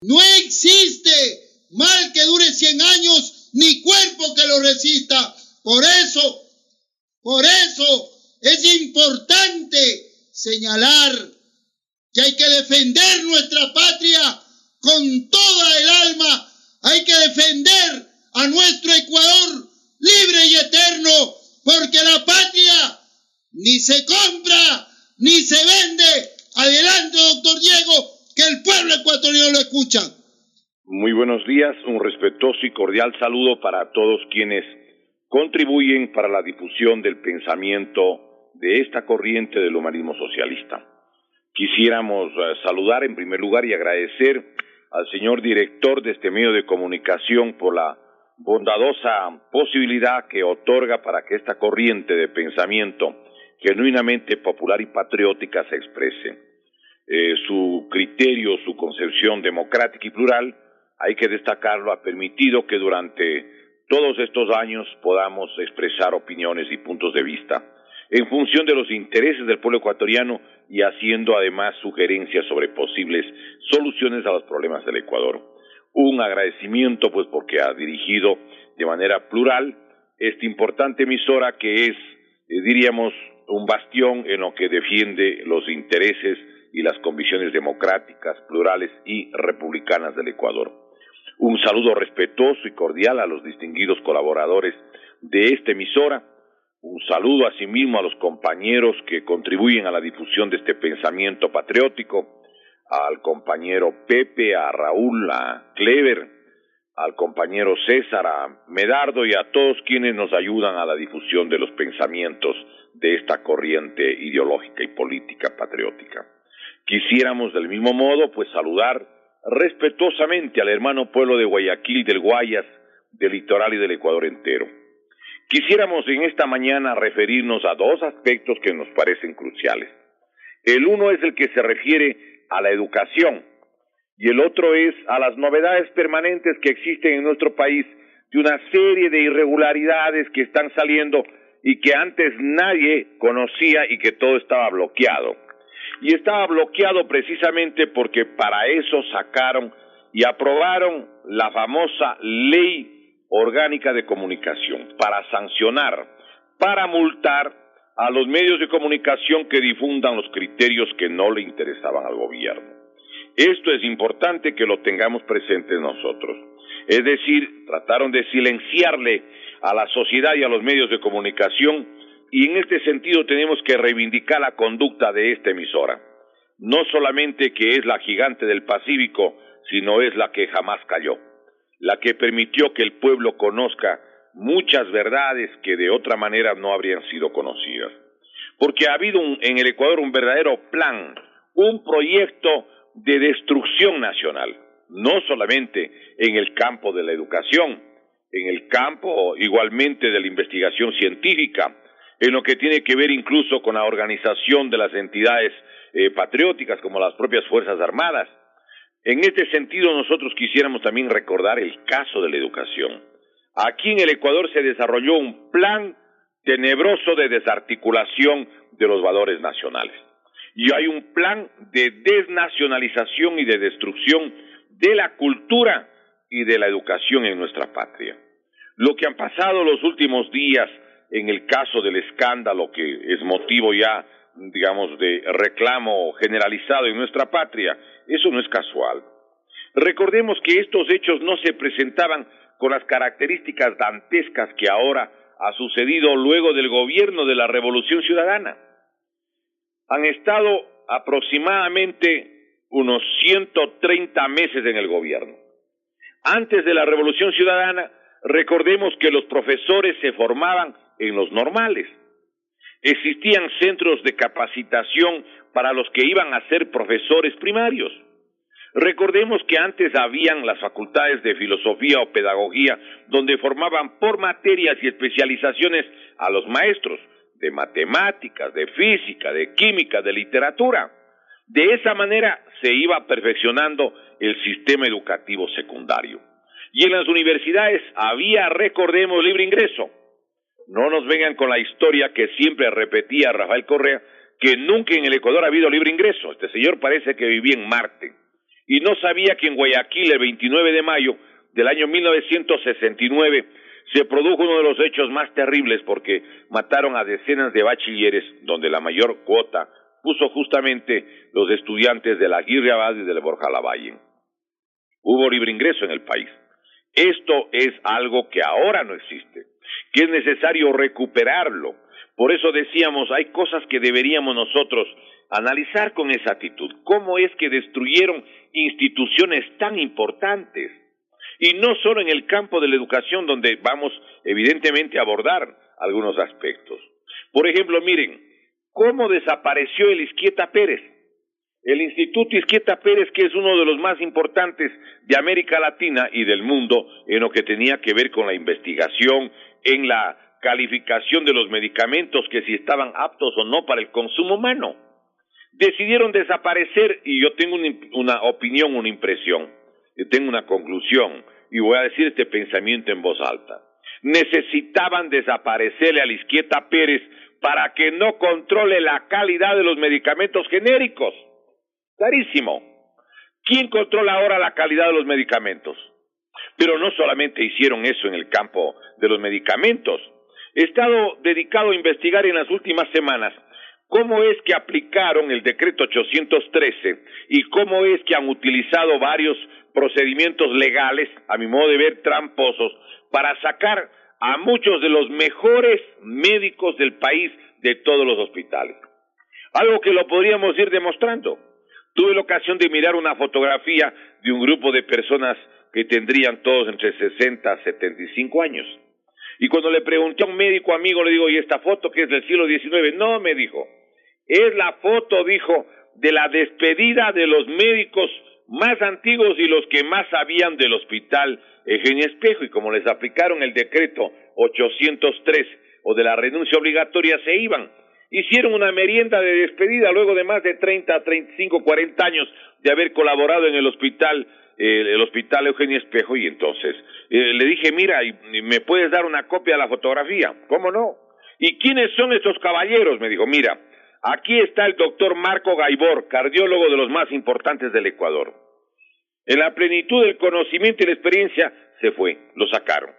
No existe mal que dure 100 años, ni cuerpo que lo resista. Por eso es importante señalar que hay que defender nuestra patria con toda el alma. Hay que defender a nuestro Ecuador libre y eterno, porque la patria ni se compra ni se vende. Adelante, doctor Diego, que el pueblo ecuatoriano lo escucha. Muy buenos días, un respetuoso y cordial saludo para todos quienes contribuyen para la difusión del pensamiento de esta corriente del humanismo socialista. Quisiéramos saludar en primer lugar y agradecer al señor director de este medio de comunicación por la bondadosa posibilidad que otorga para que esta corriente de pensamiento genuinamente popular y patriótica se exprese. Su criterio, su concepción democrática y plural, hay que destacarlo, ha permitido que durante todos estos años podamos expresar opiniones y puntos de vista en función de los intereses del pueblo ecuatoriano y haciendo además sugerencias sobre posibles soluciones a los problemas del Ecuador. Un agradecimiento pues porque ha dirigido de manera plural esta importante emisora que es, diríamos, un bastión en lo que defiende los intereses y las convicciones democráticas, plurales y republicanas del Ecuador. Un saludo respetuoso y cordial a los distinguidos colaboradores de esta emisora. Un saludo asimismo a los compañeros que contribuyen a la difusión de este pensamiento patriótico, al compañero Pepe, a Raúl, a Clever, al compañero César, a Medardo y a todos quienes nos ayudan a la difusión de los pensamientos de esta corriente ideológica y política patriótica. Quisiéramos del mismo modo pues saludar respetuosamente al hermano pueblo de Guayaquil, del Guayas, del litoral y del Ecuador entero. Quisiéramos en esta mañana referirnos a dos aspectos que nos parecen cruciales. El uno es el que se refiere a la educación y el otro es a las novedades permanentes que existen en nuestro país de una serie de irregularidades que están saliendo y que antes nadie conocía y que todo estaba bloqueado. Y estaba bloqueado precisamente porque para eso sacaron y aprobaron la famosa Ley Orgánica de Comunicación, para sancionar, para multar a los medios de comunicación que difundan los criterios que no le interesaban al gobierno. Esto es importante que lo tengamos presente nosotros. Es decir, trataron de silenciarle a la sociedad y a los medios de comunicación, y en este sentido tenemos que reivindicar la conducta de esta emisora. No solamente que es la gigante del Pacífico, sino es la que jamás cayó, la que permitió que el pueblo conozca muchas verdades que de otra manera no habrían sido conocidas. Porque ha habido en el Ecuador un verdadero plan, un proyecto de destrucción nacional, no solamente en el campo de la educación, en el campo igualmente de la investigación científica, en lo que tiene que ver incluso con la organización de las entidades patrióticas como las propias Fuerzas Armadas. En este sentido nosotros quisiéramos también recordar el caso de la educación. Aquí en el Ecuador se desarrolló un plan tenebroso de desarticulación de los valores nacionales. Y hay un plan de desnacionalización y de destrucción de la cultura y de la educación en nuestra patria. Lo que han pasado los últimos días en el caso del escándalo que es motivo ya, digamos, de reclamo generalizado en nuestra patria, eso no es casual. Recordemos que estos hechos no se presentaban con las características dantescas que ahora ha sucedido luego del gobierno de la Revolución Ciudadana. Han estado aproximadamente unos 130 meses en el gobierno. Antes de la Revolución Ciudadana, recordemos que los profesores se formaban en los normales. Existían centros de capacitación para los que iban a ser profesores primarios. Recordemos que antes habían las facultades de filosofía o pedagogía donde formaban por materias y especializaciones a los maestros de matemáticas, de física, de química, de literatura. De esa manera se iba perfeccionando el sistema educativo secundario. Y en las universidades había, recordemos, libre ingreso. No nos vengan con la historia que siempre repetía Rafael Correa, que nunca en el Ecuador ha habido libre ingreso. Este señor parece que vivía en Marte. y no sabía que en Guayaquil el 29 de mayo del año 1969 se produjo uno de los hechos más terribles porque mataron a decenas de bachilleres, donde la mayor cuota puso justamente los estudiantes de la Aguirre Abad y del Borja Lavalle. Hubo libre ingreso en el país. Esto es algo que ahora no existe, que es necesario recuperarlo. Por eso decíamos, hay cosas que deberíamos nosotros analizar con exactitud. ¿Cómo es que destruyeron instituciones tan importantes? Y no solo en el campo de la educación, donde vamos evidentemente a abordar algunos aspectos. Por ejemplo, miren, ¿cómo desapareció el Izquieta Pérez? El Instituto Izquieta Pérez, que es uno de los más importantes de América Latina y del mundo en lo que tenía que ver con la investigación, en la calificación de los medicamentos, que si estaban aptos o no para el consumo humano. Decidieron desaparecer, y yo tengo una opinión, una impresión, yo tengo una conclusión, y voy a decir este pensamiento en voz alta. Necesitaban desaparecerle al Izquieta Pérez para que no controle la calidad de los medicamentos genéricos. Clarísimo. ¿Quién controla ahora la calidad de los medicamentos? Pero no solamente hicieron eso en el campo de los medicamentos. He estado dedicado a investigar en las últimas semanas cómo es que aplicaron el decreto 813 y cómo es que han utilizado varios procedimientos legales, a mi modo de ver tramposos, para sacar a muchos de los mejores médicos del país de todos los hospitales. Algo que lo podríamos ir demostrando. Tuve la ocasión de mirar una fotografía de un grupo de personas que tendrían todos entre 60 a 75 años. Y cuando le pregunté a un médico amigo, le digo, ¿y esta foto que es del siglo XIX? No, me dijo, es la foto, dijo, de la despedida de los médicos más antiguos y los que más sabían del hospital Eugenio Espejo. Y como les aplicaron el decreto 803 o de la renuncia obligatoria, se iban. Hicieron una merienda de despedida luego de más de 30, 35, 40 años de haber colaborado en el hospital Eugenio Espejo, y entonces le dije, mira, ¿me puedes dar una copia de la fotografía? ¿Cómo no? ¿Y quiénes son estos caballeros? Me dijo, mira, aquí está el doctor Marco Gaibor, cardiólogo de los más importantes del Ecuador. En la plenitud del conocimiento y la experiencia se fue, lo sacaron.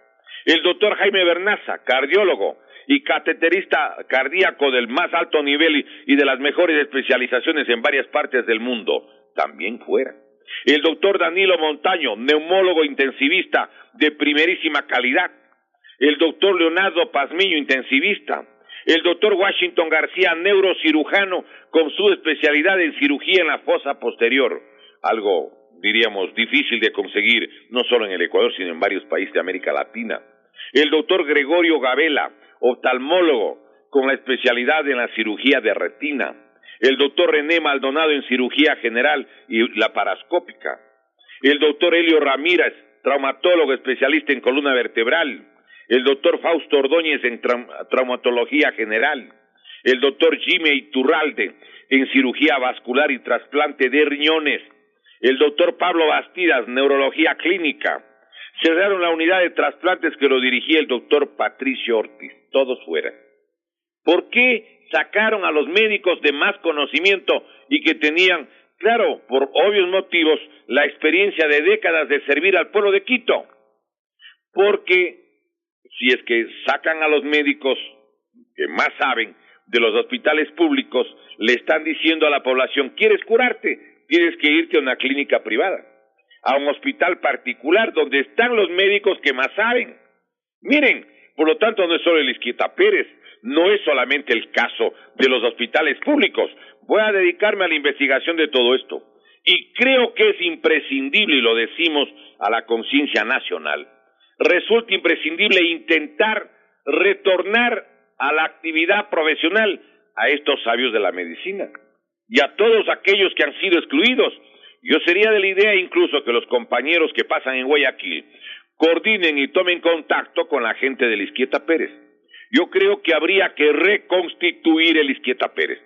El doctor Jaime Bernaza, cardiólogo y cateterista cardíaco del más alto nivel y de las mejores especializaciones en varias partes del mundo, también fuera. El doctor Danilo Montaño, neumólogo intensivista de primerísima calidad. El doctor Leonardo Pazmiño, intensivista. El doctor Washington García, neurocirujano con su especialidad en cirugía en la fosa posterior. Algo, diríamos, difícil de conseguir, no solo en el Ecuador, sino en varios países de América Latina. El doctor Gregorio Gabela, oftalmólogo con la especialidad en la cirugía de retina. El doctor René Maldonado en cirugía general y laparoscópica. El doctor Helio Ramírez, traumatólogo especialista en columna vertebral. El doctor Fausto Ordóñez en traumatología general. El doctor Jimmy Iturralde en cirugía vascular y trasplante de riñones. El doctor Pablo Bastidas, neurología clínica. Cerraron la unidad de trasplantes que lo dirigía el doctor Patricio Ortiz. Todos fuera. ¿Por qué sacaron a los médicos de más conocimiento y que tenían, claro, por obvios motivos, la experiencia de décadas de servir al pueblo de Quito? Porque si es que sacan a los médicos que más saben de los hospitales públicos, le están diciendo a la población, ¿quieres curarte? Tienes que irte a una clínica privada, a un hospital particular donde están los médicos que más saben. Miren, por lo tanto no es solo el Izquieta Pérez, no es solamente el caso de los hospitales públicos. Voy a dedicarme a la investigación de todo esto. Y creo que es imprescindible, y lo decimos a la conciencia nacional, resulta imprescindible intentar retornar a la actividad profesional a estos sabios de la medicina y a todos aquellos que han sido excluidos. Yo sería de la idea incluso que los compañeros que pasan en Guayaquil coordinen y tomen contacto con la gente del Izquieta Pérez. Yo creo que habría que reconstituir el Izquieta Pérez.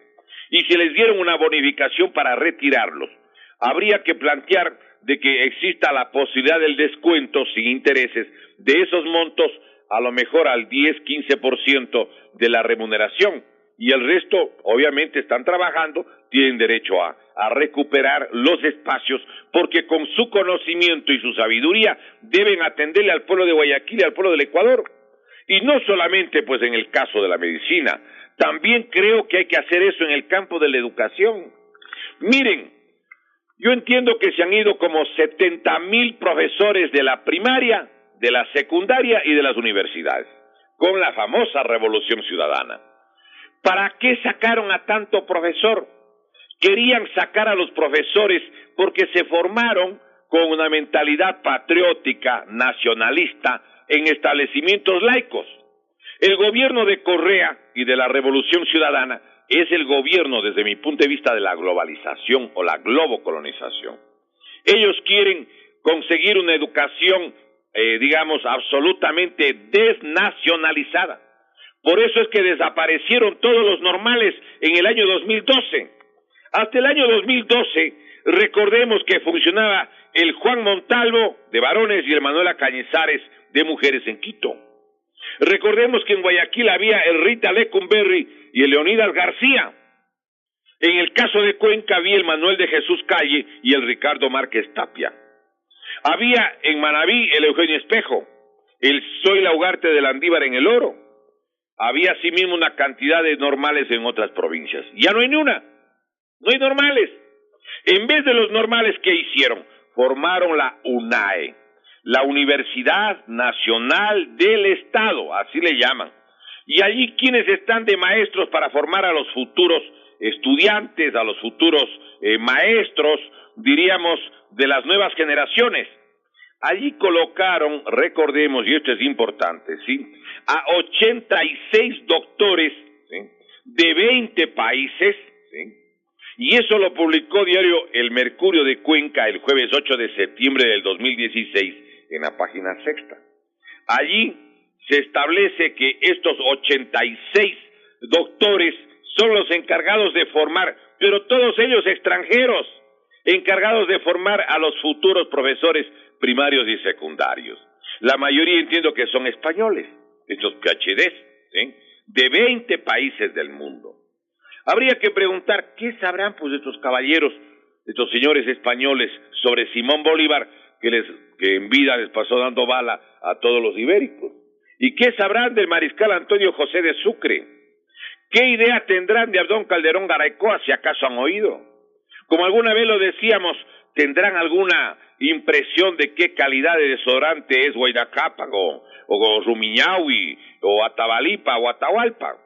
Y si les dieron una bonificación para retirarlos, habría que plantear de que exista la posibilidad del descuento sin intereses de esos montos, a lo mejor al 10-15% de la remuneración. Y el resto, obviamente, están trabajando, tienen derecho a a recuperar los espacios, porque con su conocimiento y su sabiduría deben atenderle al pueblo de Guayaquil y al pueblo del Ecuador. Y no solamente pues en el caso de la medicina, también creo que hay que hacer eso en el campo de la educación. Miren, yo entiendo que se han ido como 70,000 profesores de la primaria, de la secundaria y de las universidades, con la famosa Revolución Ciudadana. ¿Para qué sacaron a tanto profesor? Querían sacar a los profesores porque se formaron con una mentalidad patriótica, nacionalista, en establecimientos laicos. El gobierno de Correa y de la Revolución Ciudadana es el gobierno, desde mi punto de vista, de la globalización o la globocolonización. Ellos quieren conseguir una educación, digamos, absolutamente desnacionalizada. Por eso es que desaparecieron todos los normales en el año 2012. Hasta el año 2012, recordemos que funcionaba el Juan Montalvo de varones y el Manuela Cañizares de mujeres en Quito. Recordemos que en Guayaquil había el Rita Lecumberri y el Leonidas García. En el caso de Cuenca había el Manuel de Jesús Calle y el Ricardo Márquez Tapia. Había en Manabí el Eugenio Espejo, el Zoila Ugarte de Landívar en El Oro. Había asimismo una cantidad de normales en otras provincias. Ya no hay ni una, no hay normales. En vez de los normales, ¿qué hicieron? Formaron la UNAE, la Universidad Nacional del Estado, así le llaman. Y allí quienes están de maestros para formar a los futuros estudiantes, a los futuros maestros, diríamos, de las nuevas generaciones. Allí colocaron, recordemos, y esto es importante, ¿sí?, a 86 doctores, ¿sí?, de 20 países, ¿sí?, y eso lo publicó diario El Mercurio de Cuenca el jueves 8 de septiembre del 2016 en la página sexta. Allí se establece que estos 86 doctores son los encargados de formar, pero todos ellos extranjeros, encargados de formar a los futuros profesores primarios y secundarios. La mayoría entiendo que son españoles, estos PhDs, ¿sí?, de 20 países del mundo. Habría que preguntar, ¿qué sabrán pues estos caballeros, estos señores españoles, sobre Simón Bolívar, que en vida les pasó dando bala a todos los ibéricos? ¿Y qué sabrán del mariscal Antonio José de Sucre? ¿Qué idea tendrán de Abdón Calderón Garaycoa, si acaso han oído? Como alguna vez lo decíamos, ¿tendrán alguna impresión de qué calidad de desodorante es Huayna-Cápago, o Rumiñahui, o Atabalipa, o Atahualpa?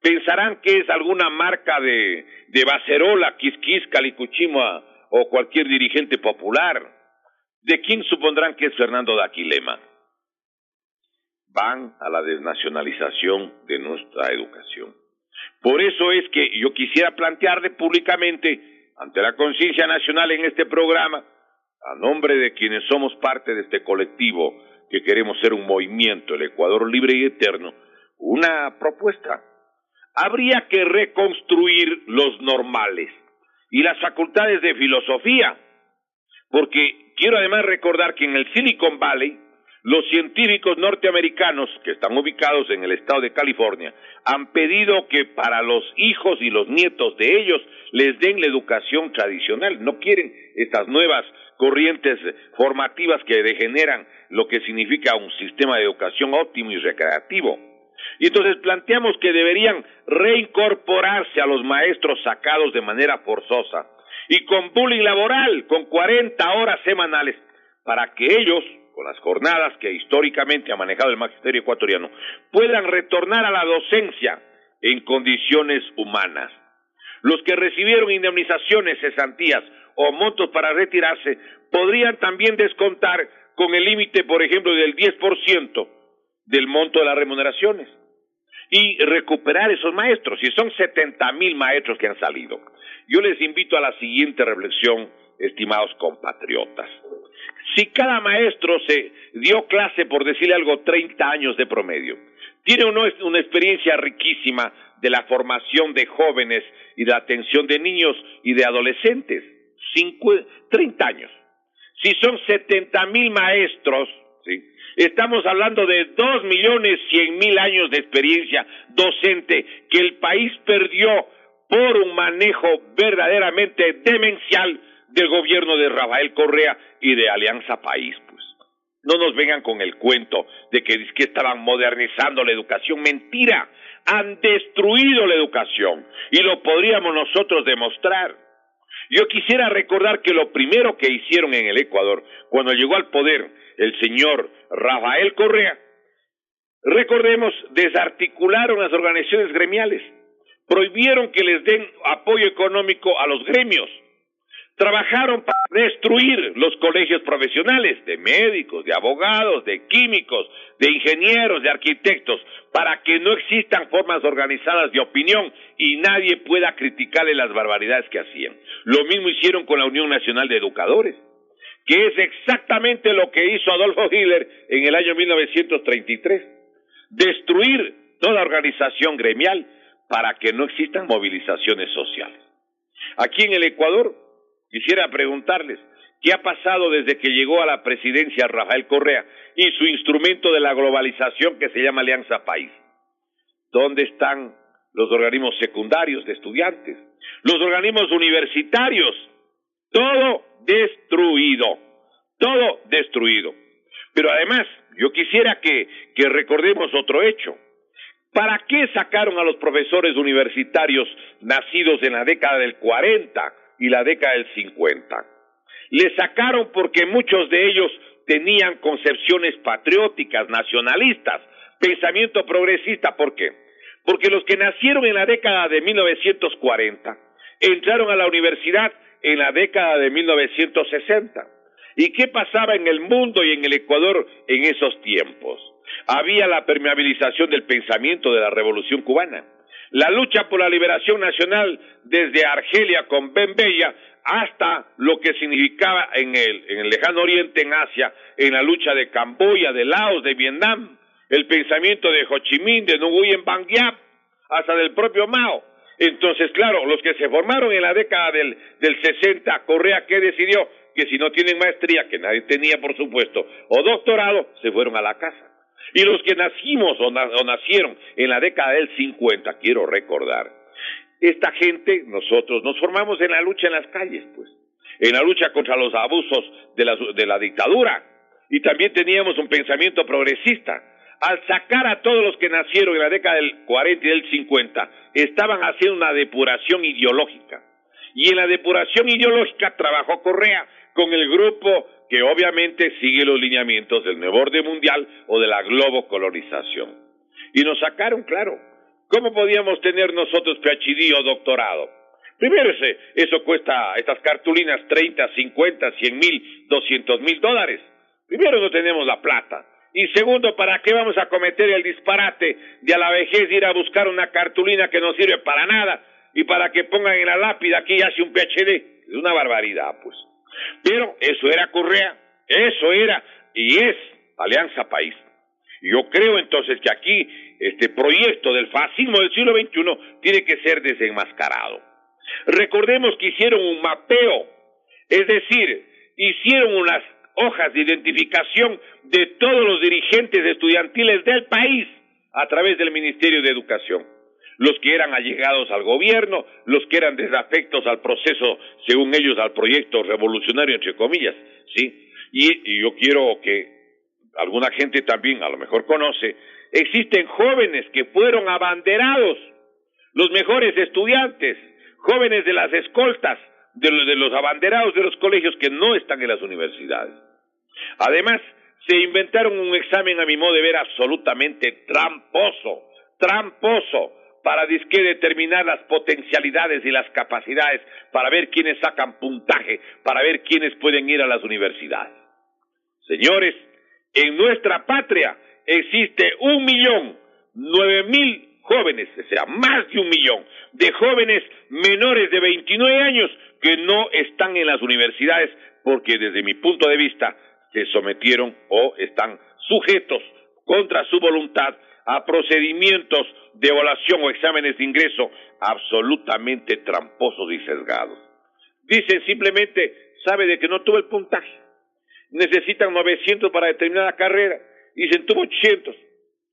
¿Pensarán que es alguna marca de Bacerola, Quisquis, Calicuchima, o cualquier dirigente popular? ¿De quién supondrán que es Fernando Daquilema? Van a la desnacionalización de nuestra educación. Por eso es que yo quisiera plantearle públicamente, ante la conciencia nacional en este programa, a nombre de quienes somos parte de este colectivo, que queremos ser un movimiento, el Ecuador libre y eterno, una propuesta. Habría que reconstruir los normales y las facultades de filosofía, porque quiero además recordar que en el Silicon Valley, los científicos norteamericanos que están ubicados en el estado de California han pedido que para los hijos y los nietos de ellos les den la educación tradicional. No quieren estas nuevas corrientes formativas que degeneran lo que significa un sistema de educación óptimo y recreativo. Y entonces planteamos que deberían reincorporarse a los maestros sacados de manera forzosa y con bullying laboral, con 40 horas semanales, para que ellos, con las jornadas que históricamente ha manejado el magisterio ecuatoriano, puedan retornar a la docencia en condiciones humanas. Los que recibieron indemnizaciones, cesantías o montos para retirarse podrían también descontar con el límite, por ejemplo, del 10% del monto de las remuneraciones y recuperar esos maestros. Si son 70,000 maestros que han salido, yo les invito a la siguiente reflexión, estimados compatriotas. Si cada maestro se dio clase, por decirle algo, 30 años de promedio, tiene una experiencia riquísima de la formación de jóvenes y de la atención de niños y de adolescentes, 30 años. Si son 70,000 maestros, ¿sí?, estamos hablando de 2.100.000 años de experiencia docente que el país perdió por un manejo verdaderamente demencial del gobierno de Rafael Correa y de Alianza País, pues. No nos vengan con el cuento de que estaban modernizando la educación. Mentira, han destruido la educación y lo podríamos nosotros demostrar. Yo quisiera recordar que lo primero que hicieron en el Ecuador, cuando llegó al poder el señor Rafael Correa, recordemos, desarticularon las organizaciones gremiales, prohibieron que les den apoyo económico a los gremios, trabajaron para destruir los colegios profesionales de médicos, de abogados, de químicos, de ingenieros, de arquitectos, para que no existan formas organizadas de opinión y nadie pueda criticarle las barbaridades que hacían. Lo mismo hicieron con la Unión Nacional de Educadores, que es exactamente lo que hizo Adolfo Hitler en el año 1933, destruir toda organización gremial para que no existan movilizaciones sociales. Aquí en el Ecuador, quisiera preguntarles, ¿qué ha pasado desde que llegó a la presidencia Rafael Correa y su instrumento de la globalización que se llama Alianza País? ¿Dónde están los organismos secundarios de estudiantes? Los organismos universitarios, todo destruido, todo destruido. Pero además, yo quisiera que recordemos otro hecho. ¿Para qué sacaron a los profesores universitarios nacidos en la década del 40 y la década del 50? Les sacaron porque muchos de ellos tenían concepciones patrióticas, nacionalistas, pensamiento progresista. ¿Por qué? Porque los que nacieron en la década de 1940 entraron a la universidad en la década de 1960. ¿Y qué pasaba en el mundo y en el Ecuador en esos tiempos? Había la permeabilización del pensamiento de la Revolución Cubana, la lucha por la liberación nacional desde Argelia con Ben Bella hasta lo que significaba en el lejano oriente, en Asia, en la lucha de Camboya, de Laos, de Vietnam, el pensamiento de Ho Chi Minh, de Nguyen Van Giap, hasta del propio Mao. Entonces, claro, los que se formaron en la década del 60, Correa, ¿qué decidió? Que si no tienen maestría, que nadie tenía, por supuesto, o doctorado, se fueron a la casa. Y los que nacimos o nacieron en la década del 50, quiero recordar, esta gente, nosotros nos formamos en la lucha en las calles, pues, en la lucha contra los abusos de la dictadura, y también teníamos un pensamiento progresista. Al sacar a todos los que nacieron en la década del 40 y del 50, estaban haciendo una depuración ideológica. Y en la depuración ideológica trabajó Correa con el grupo que obviamente sigue los lineamientos del nuevo orden mundial o de la globocolonización. Y nos sacaron, claro. ¿Cómo podíamos tener nosotros PhD o doctorado? Primero, eso cuesta, estas cartulinas, 30, 50, 100 mil, 200 mil dólares. Primero, no tenemos la plata. Y segundo, ¿para qué vamos a cometer el disparate de a la vejez ir a buscar una cartulina que no sirve para nada y para que pongan en la lápida aquí hace un PhD? Es una barbaridad, pues. Pero eso era Correa, eso era y es Alianza País. Yo creo entonces que aquí este proyecto del fascismo del siglo XXI tiene que ser desenmascarado. Recordemos que hicieron un mapeo, es decir, hicieron unas hojas de identificación de todos los dirigentes estudiantiles del país a través del Ministerio de Educación. Los que eran allegados al gobierno, los que eran desafectos al proceso, según ellos, al proyecto revolucionario, entre comillas, ¿sí? Y yo quiero que alguna gente también a lo mejor conoce, existen jóvenes que fueron abanderados, los mejores estudiantes, jóvenes de las escoltas, de los abanderados de los colegios que no están en las universidades. Además, se inventaron un examen, a mi modo de ver, absolutamente tramposo, para determinar las potencialidades y las capacidades, para ver quiénes sacan puntaje, para ver quiénes pueden ir a las universidades. Señores, en nuestra patria existe 1.009.000 jóvenes, o sea, más de 1 millón de jóvenes menores de 29 años que no están en las universidades porque desde mi punto de vista se sometieron o están sujetos contra su voluntad a procedimientos de evaluación o exámenes de ingreso absolutamente tramposos y sesgados. Dicen simplemente, sabe de que no tuvo el puntaje, necesitan 900 para determinada carrera, dicen tuvo 800,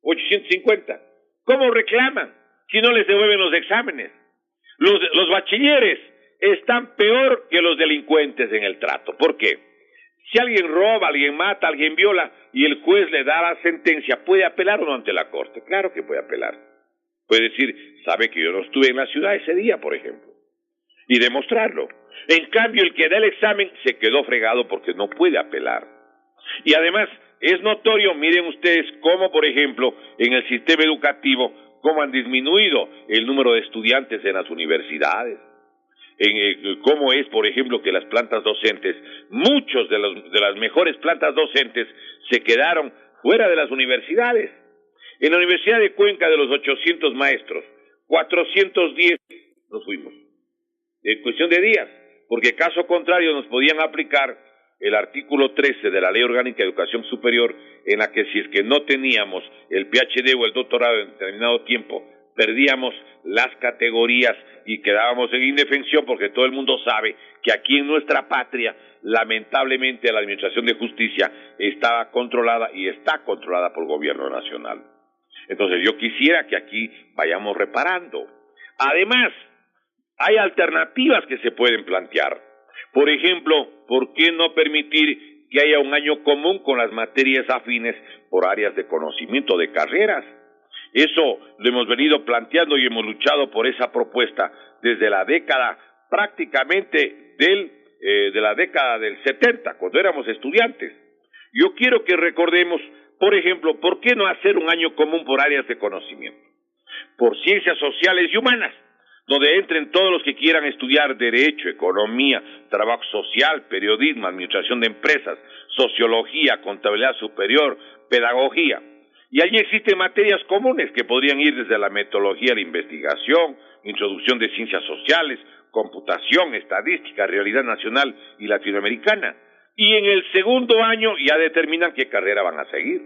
850. ¿Cómo reclaman si no les devuelven los exámenes? Los bachilleres están peor que los delincuentes en el trato. ¿Por qué? Si alguien roba, alguien mata, alguien viola y el juez le da la sentencia, ¿puede apelar o no ante la corte? Claro que puede apelar. Puede decir, sabe que yo no estuve en la ciudad ese día, por ejemplo, y demostrarlo. En cambio, el que da el examen se quedó fregado porque no puede apelar. Y además, es notorio, miren ustedes cómo, por ejemplo, en el sistema educativo, cómo han disminuido el número de estudiantes en las universidades. Cómo es, por ejemplo, que las plantas docentes, muchos de las mejores plantas docentes se quedaron fuera de las universidades. En la Universidad de Cuenca, de los 800 maestros, 410 nos fuimos. En cuestión de días, porque caso contrario nos podían aplicar el artículo 13 de la Ley Orgánica de Educación Superior, en la que si es que no teníamos el PhD o el doctorado en determinado tiempo, perdíamos las categorías y quedábamos en indefensión, porque todo el mundo sabe que aquí en nuestra patria, lamentablemente, la Administración de Justicia estaba controlada y está controlada por el gobierno nacional. Entonces yo quisiera que aquí vayamos reparando. Además, hay alternativas que se pueden plantear. Por ejemplo, ¿por qué no permitir que haya un año común con las materias afines por áreas de conocimiento de carreras? Eso lo hemos venido planteando y hemos luchado por esa propuesta desde la década prácticamente de la década del 70, cuando éramos estudiantes. Yo quiero que recordemos, por ejemplo, ¿por qué no hacer un año común por áreas de conocimiento? Por ciencias sociales y humanas, donde entren todos los que quieran estudiar derecho, economía, trabajo social, periodismo, administración de empresas, sociología, contabilidad superior, pedagogía. Y allí existen materias comunes que podrían ir desde la metodología de investigación, introducción de ciencias sociales, computación, estadística, realidad nacional y latinoamericana. Y en el segundo año ya determinan qué carrera van a seguir.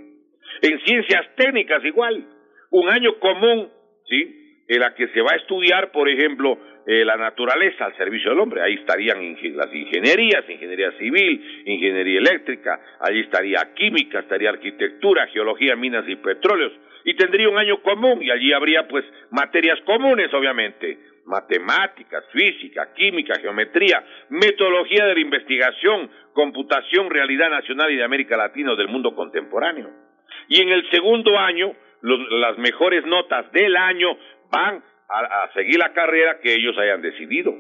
En ciencias técnicas igual, un año común, ¿sí?, en la que se va a estudiar, por ejemplo, la naturaleza al servicio del hombre. Ahí estarían las ingenierías, ingeniería civil, ingeniería eléctrica, allí estaría química, estaría arquitectura, geología, minas y petróleos, y tendría un año común, y allí habría pues materias comunes, obviamente, matemáticas, física, química, geometría, metodología de la investigación, computación, realidad nacional y de América Latina o del mundo contemporáneo. Y en el segundo año, las mejores notas del año van a seguir la carrera que ellos hayan decidido.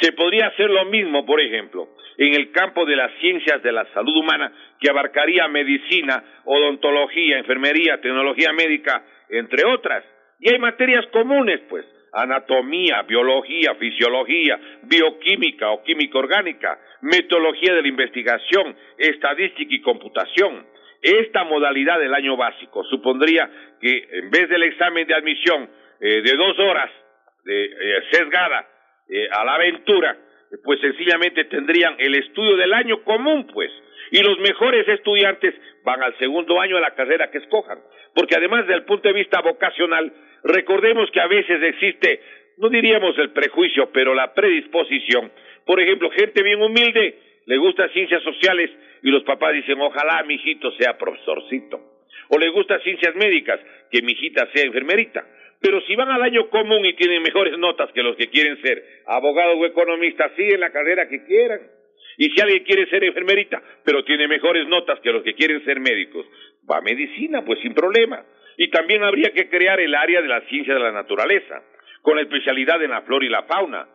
Se podría hacer lo mismo, por ejemplo, en el campo de las ciencias de la salud humana, que abarcaría medicina, odontología, enfermería, tecnología médica, entre otras. Y hay materias comunes, pues, anatomía, biología, fisiología, bioquímica o química orgánica, metodología de la investigación, estadística y computación. Esta modalidad del año básico supondría que en vez del examen de admisión de 2 horas sesgada a la aventura, pues sencillamente tendrían el estudio del año común, pues, y los mejores estudiantes van al segundo año de la carrera que escojan, porque además desde el punto de vista vocacional, recordemos que a veces existe, no diríamos el prejuicio, pero la predisposición. Por ejemplo, gente bien humilde, le gusta ciencias sociales y los papás dicen, ojalá mi hijito sea profesorcito, o le gusta ciencias médicas, que mi hijita sea enfermerita. Pero si van al año común y tienen mejores notas que los que quieren ser abogados o economistas, siguen la carrera que quieran. Y si alguien quiere ser enfermerita, pero tiene mejores notas que los que quieren ser médicos, va a medicina, pues sin problema. Y también habría que crear el área de la ciencia de la naturaleza, con la especialidad en la flora y la fauna.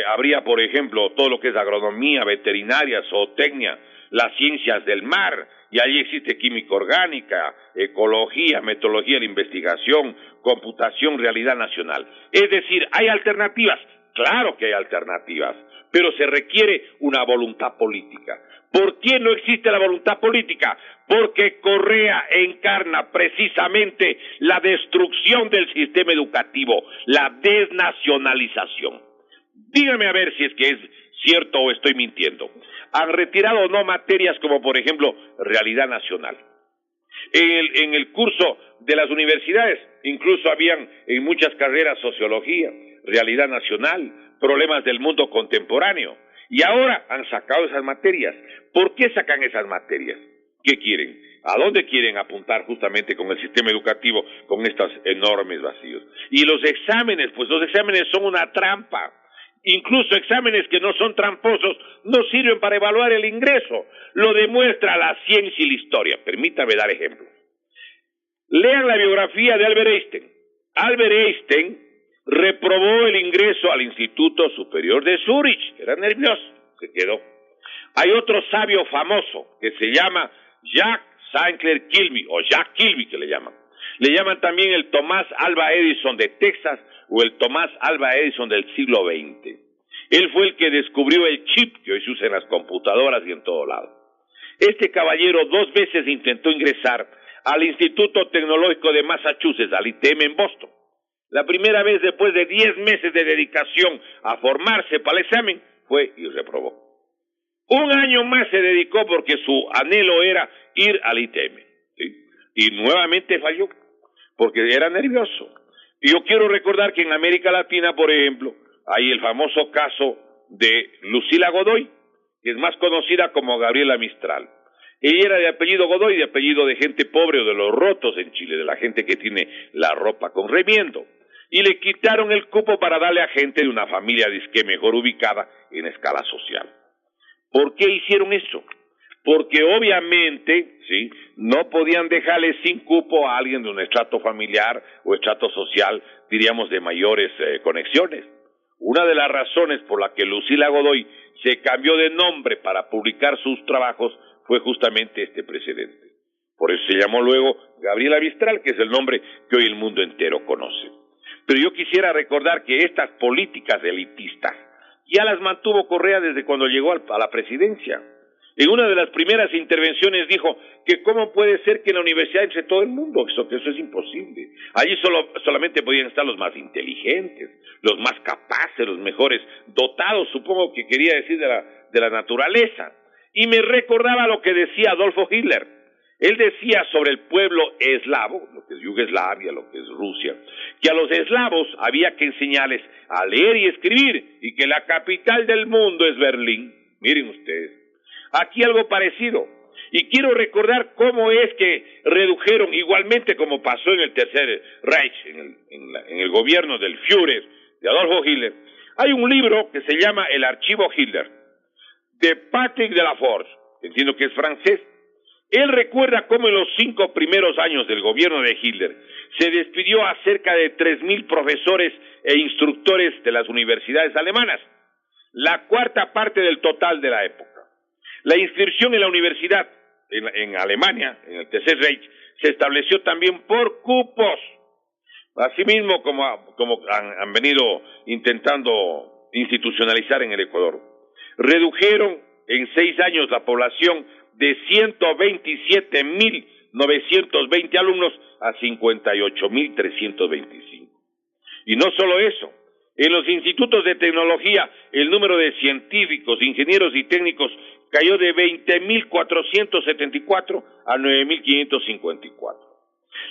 Habría, por ejemplo, todo lo que es agronomía, veterinaria, zootecnia, las ciencias del mar, y allí existe química orgánica, ecología, metodología de la investigación, computación, realidad nacional. Es decir, ¿hay alternativas? Claro que hay alternativas, pero se requiere una voluntad política. ¿Por qué no existe la voluntad política? Porque Correa encarna precisamente la destrucción del sistema educativo, la desnacionalización. Dígame a ver si es que es cierto o estoy mintiendo. Han retirado o no materias como, por ejemplo, realidad nacional. En el curso de las universidades, incluso habían en muchas carreras sociología, realidad nacional, problemas del mundo contemporáneo. Y ahora han sacado esas materias. ¿Por qué sacan esas materias? ¿Qué quieren? ¿A dónde quieren apuntar justamente con el sistema educativo, con estos enormes vacíos? Y los exámenes, pues los exámenes son una trampa. Incluso exámenes que no son tramposos no sirven para evaluar el ingreso. Lo demuestra la ciencia y la historia. Permítame dar ejemplos. Lean la biografía de Albert Einstein. Albert Einstein reprobó el ingreso al Instituto Superior de Zúrich. Era nervioso, se quedó. Hay otro sabio famoso que se llama Jacques Sinclair Kilby, o Jack Kilby que le llaman. Le llaman también el Tomás Alva Edison de Texas o el Tomás Alva Edison del siglo XX. Él fue el que descubrió el chip que hoy se usa en las computadoras y en todo lado. Este caballero 2 veces intentó ingresar al Instituto Tecnológico de Massachusetts, al ITM en Boston. La primera vez, después de 10 meses de dedicación a formarse para el examen, fue y reprobó. 1 año más se dedicó porque su anhelo era ir al ITM, ¿sí? Y nuevamente falló, porque era nervioso. Y yo quiero recordar que en América Latina, por ejemplo, hay el famoso caso de Lucila Godoy, que es más conocida como Gabriela Mistral. Ella era de apellido Godoy, de apellido de gente pobre o de los rotos en Chile, de la gente que tiene la ropa con remiendo. Y le quitaron el cupo para darle a gente de una familia disque mejor ubicada en escala social. ¿Por qué hicieron eso? Porque obviamente, ¿sí?, no podían dejarle sin cupo a alguien de un estrato familiar o estrato social, diríamos, de mayores conexiones. Una de las razones por la que Lucila Godoy se cambió de nombre para publicar sus trabajos fue justamente este precedente. Por eso se llamó luego Gabriela Mistral, que es el nombre que hoy el mundo entero conoce. Pero yo quisiera recordar que estas políticas elitistas ya las mantuvo Correa desde cuando llegó a la presidencia. En una de las primeras intervenciones dijo que cómo puede ser que en la universidad entre todo el mundo, que eso es imposible. Allí solamente podían estar los más inteligentes, los más capaces, los mejores dotados, supongo que quería decir de la naturaleza. Y me recordaba lo que decía Adolfo Hitler. Él decía sobre el pueblo eslavo, lo que es Yugoslavia, lo que es Rusia, que a los eslavos había que enseñarles a leer y escribir, y que la capital del mundo es Berlín. Miren ustedes, aquí algo parecido. Y quiero recordar cómo es que redujeron, igualmente como pasó en el Tercer Reich, en el gobierno del Führer, de Adolfo Hitler. Hay un libro que se llama El Archivo Hitler, de Patrick Delaforge, entiendo que es francés. Él recuerda cómo en los 5 primeros años del gobierno de Hitler se despidió a cerca de 3,000 profesores e instructores de las universidades alemanas, la 1/4 parte del total de la época. La inscripción en la universidad en Alemania, en el Tercer Reich, se estableció también por cupos, asimismo como han venido intentando institucionalizar en el Ecuador. Redujeron en 6 años la población de 127,920 alumnos a 58,325. Y no solo eso, en los institutos de tecnología el número de científicos, ingenieros y técnicos cayó de 20,474 a 9,554.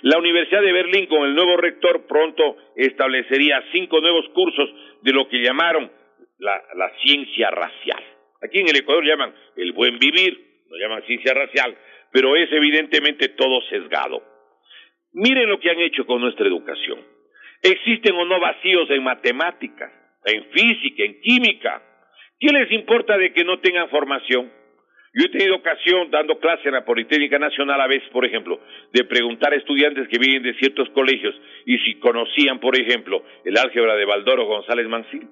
La Universidad de Berlín, con el nuevo rector, pronto establecería 5 nuevos cursos de lo que llamaron la ciencia racial. Aquí en el Ecuador llaman el buen vivir, lo llaman ciencia racial, pero es evidentemente todo sesgado. Miren lo que han hecho con nuestra educación. Existen o no vacíos en matemáticas, en física, en química. ¿Qué les importa de que no tengan formación? Yo he tenido ocasión, dando clase en la Politécnica Nacional, a veces, por ejemplo, de preguntar a estudiantes que vienen de ciertos colegios y si conocían, por ejemplo, el álgebra de Baldoro González Mancil.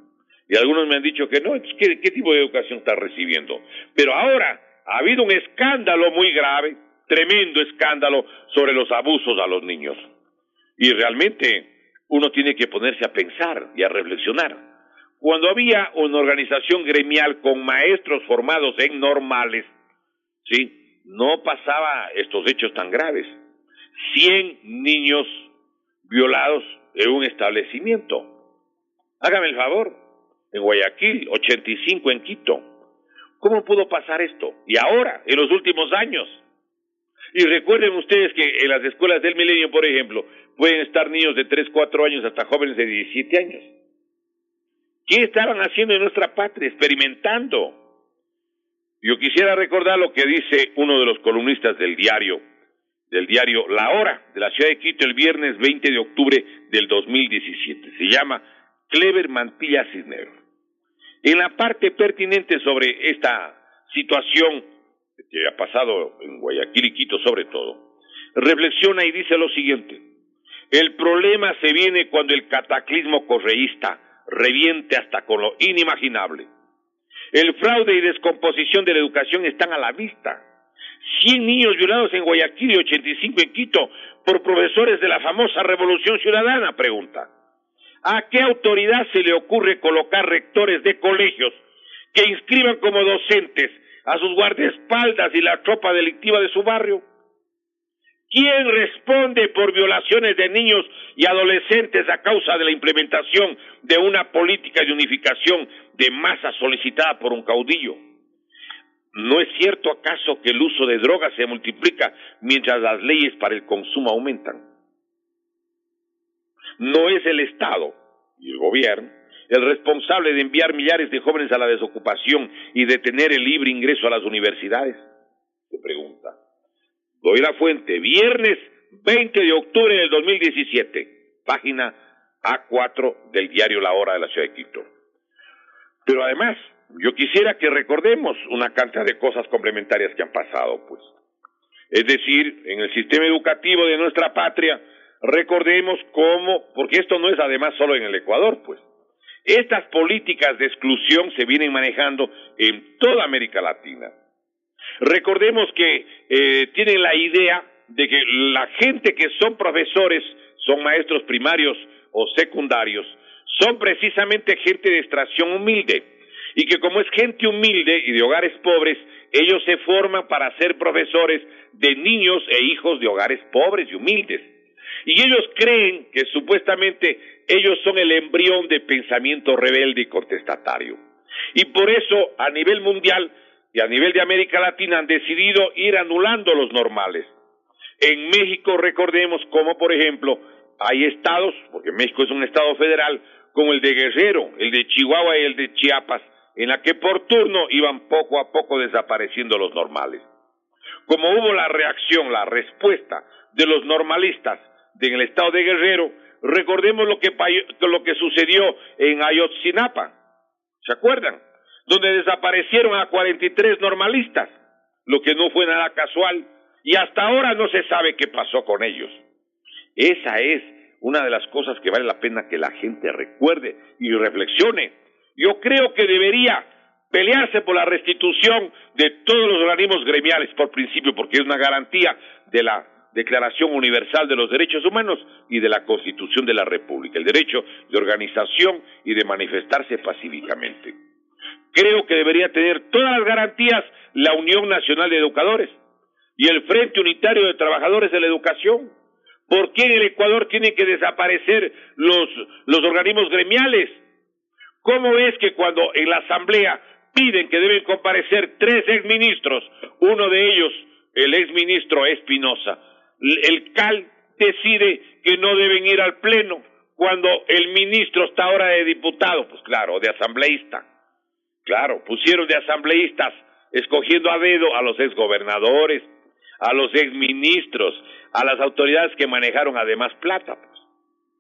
Y algunos me han dicho que no. ¿Qué tipo de educación está recibiendo? Pero ahora ha habido un escándalo muy grave, tremendo escándalo, sobre los abusos a los niños. Y realmente uno tiene que ponerse a pensar y a reflexionar. Cuando había una organización gremial con maestros formados en normales, ¿sí?, no pasaba estos hechos tan graves. 100 niños violados en un establecimiento. Hágame el favor. En Guayaquil, 85 en Quito. ¿Cómo pudo pasar esto? Y ahora, en los últimos años. Y recuerden ustedes que en las escuelas del Milenio, por ejemplo, pueden estar niños de 3, 4 años hasta jóvenes de 17 años. ¿Qué estaban haciendo en nuestra patria? Experimentando. Yo quisiera recordar lo que dice uno de los columnistas del diario del diario La Hora de la ciudad de Quito el viernes 20 de octubre del 2017. Se llama Clever Mantilla Cisneros. En la parte pertinente sobre esta situación que ha pasado en Guayaquil y Quito sobre todo, reflexiona y dice lo siguiente: el problema se viene cuando el cataclismo correísta reviente hasta con lo inimaginable. El fraude y descomposición de la educación están a la vista. 100 niños violados en Guayaquil y 85 en Quito por profesores de la famosa Revolución Ciudadana, pregunta. ¿A qué autoridad se le ocurre colocar rectores de colegios que inscriban como docentes a sus guardaespaldas y la tropa delictiva de su barrio? ¿Quién responde por violaciones de niños y adolescentes a causa de la implementación de una política de unificación de masa solicitada por un caudillo? ¿No es cierto acaso que el uso de drogas se multiplica mientras las leyes para el consumo aumentan? ¿No es el Estado y el gobierno el responsable de enviar millares de jóvenes a la desocupación y de tener el libre ingreso a las universidades? Se pregunta. Doy la fuente, viernes 20 de octubre del 2017, página A4 del diario La Hora de la ciudad de Quito. Pero además, yo quisiera que recordemos una cantidad de cosas complementarias que han pasado, pues. Es decir, en el sistema educativo de nuestra patria, recordemos cómo, porque esto no es además solo en el Ecuador, pues. Estas políticas de exclusión se vienen manejando en toda América Latina. Recordemos que tienen la idea de que la gente que son profesores, son maestros primarios o secundarios, son precisamente gente de extracción humilde, y que como es gente humilde y de hogares pobres, ellos se forman para ser profesores de niños e hijos de hogares pobres y humildes. Y ellos creen que supuestamente ellos son el embrión de pensamiento rebelde y contestatario. Y por eso a nivel mundial y a nivel de América Latina han decidido ir anulando los normales. En México recordemos como, por ejemplo, hay estados, porque México es un estado federal, como el de Guerrero, el de Chihuahua y el de Chiapas, en la que por turno iban poco a poco desapareciendo los normales. Como hubo la reacción, la respuesta de los normalistas en el estado de Guerrero, recordemos lo que sucedió en Ayotzinapa, ¿se acuerdan? Donde desaparecieron a 43 normalistas, lo que no fue nada casual, y hasta ahora no se sabe qué pasó con ellos. Esa es una de las cosas que vale la pena que la gente recuerde y reflexione. Yo creo que debería pelearse por la restitución de todos los organismos gremiales, por principio, porque es una garantía de la Declaración Universal de los Derechos Humanos y de la Constitución de la República, el derecho de organización y de manifestarse pacíficamente. Creo que debería tener todas las garantías la Unión Nacional de Educadores y el Frente Unitario de Trabajadores de la Educación. ¿Por qué en el Ecuador tienen que desaparecer los organismos gremiales? ¿Cómo es que cuando en la Asamblea piden que deben comparecer 3 exministros, uno de ellos, el exministro Espinosa, el CAL decide que no deben ir al Pleno cuando el ministro está ahora de diputado? Pues claro, de asambleísta. Claro, pusieron de asambleístas, escogiendo a dedo a los exgobernadores, a los exministros, a las autoridades que manejaron además plata, pues,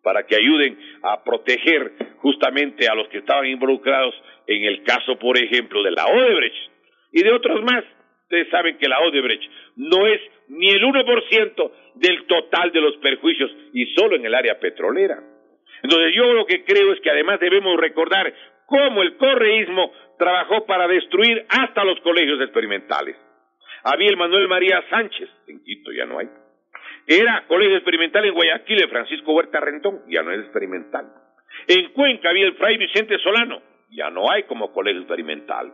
para que ayuden a proteger justamente a los que estaban involucrados en el caso, por ejemplo, de la Odebrecht y de otros más. Ustedes saben que la Odebrecht no es ni el 1% del total de los perjuicios, y solo en el área petrolera. Entonces yo lo que creo es que además debemos recordar cómo el correísmo trabajó para destruir hasta los colegios experimentales. Había el Manuel María Sánchez, en Quito ya no hay. Era colegio experimental en Guayaquil, el Francisco Huerta Rendón, ya no es experimental. En Cuenca había el Fray Vicente Solano, ya no hay como colegio experimental.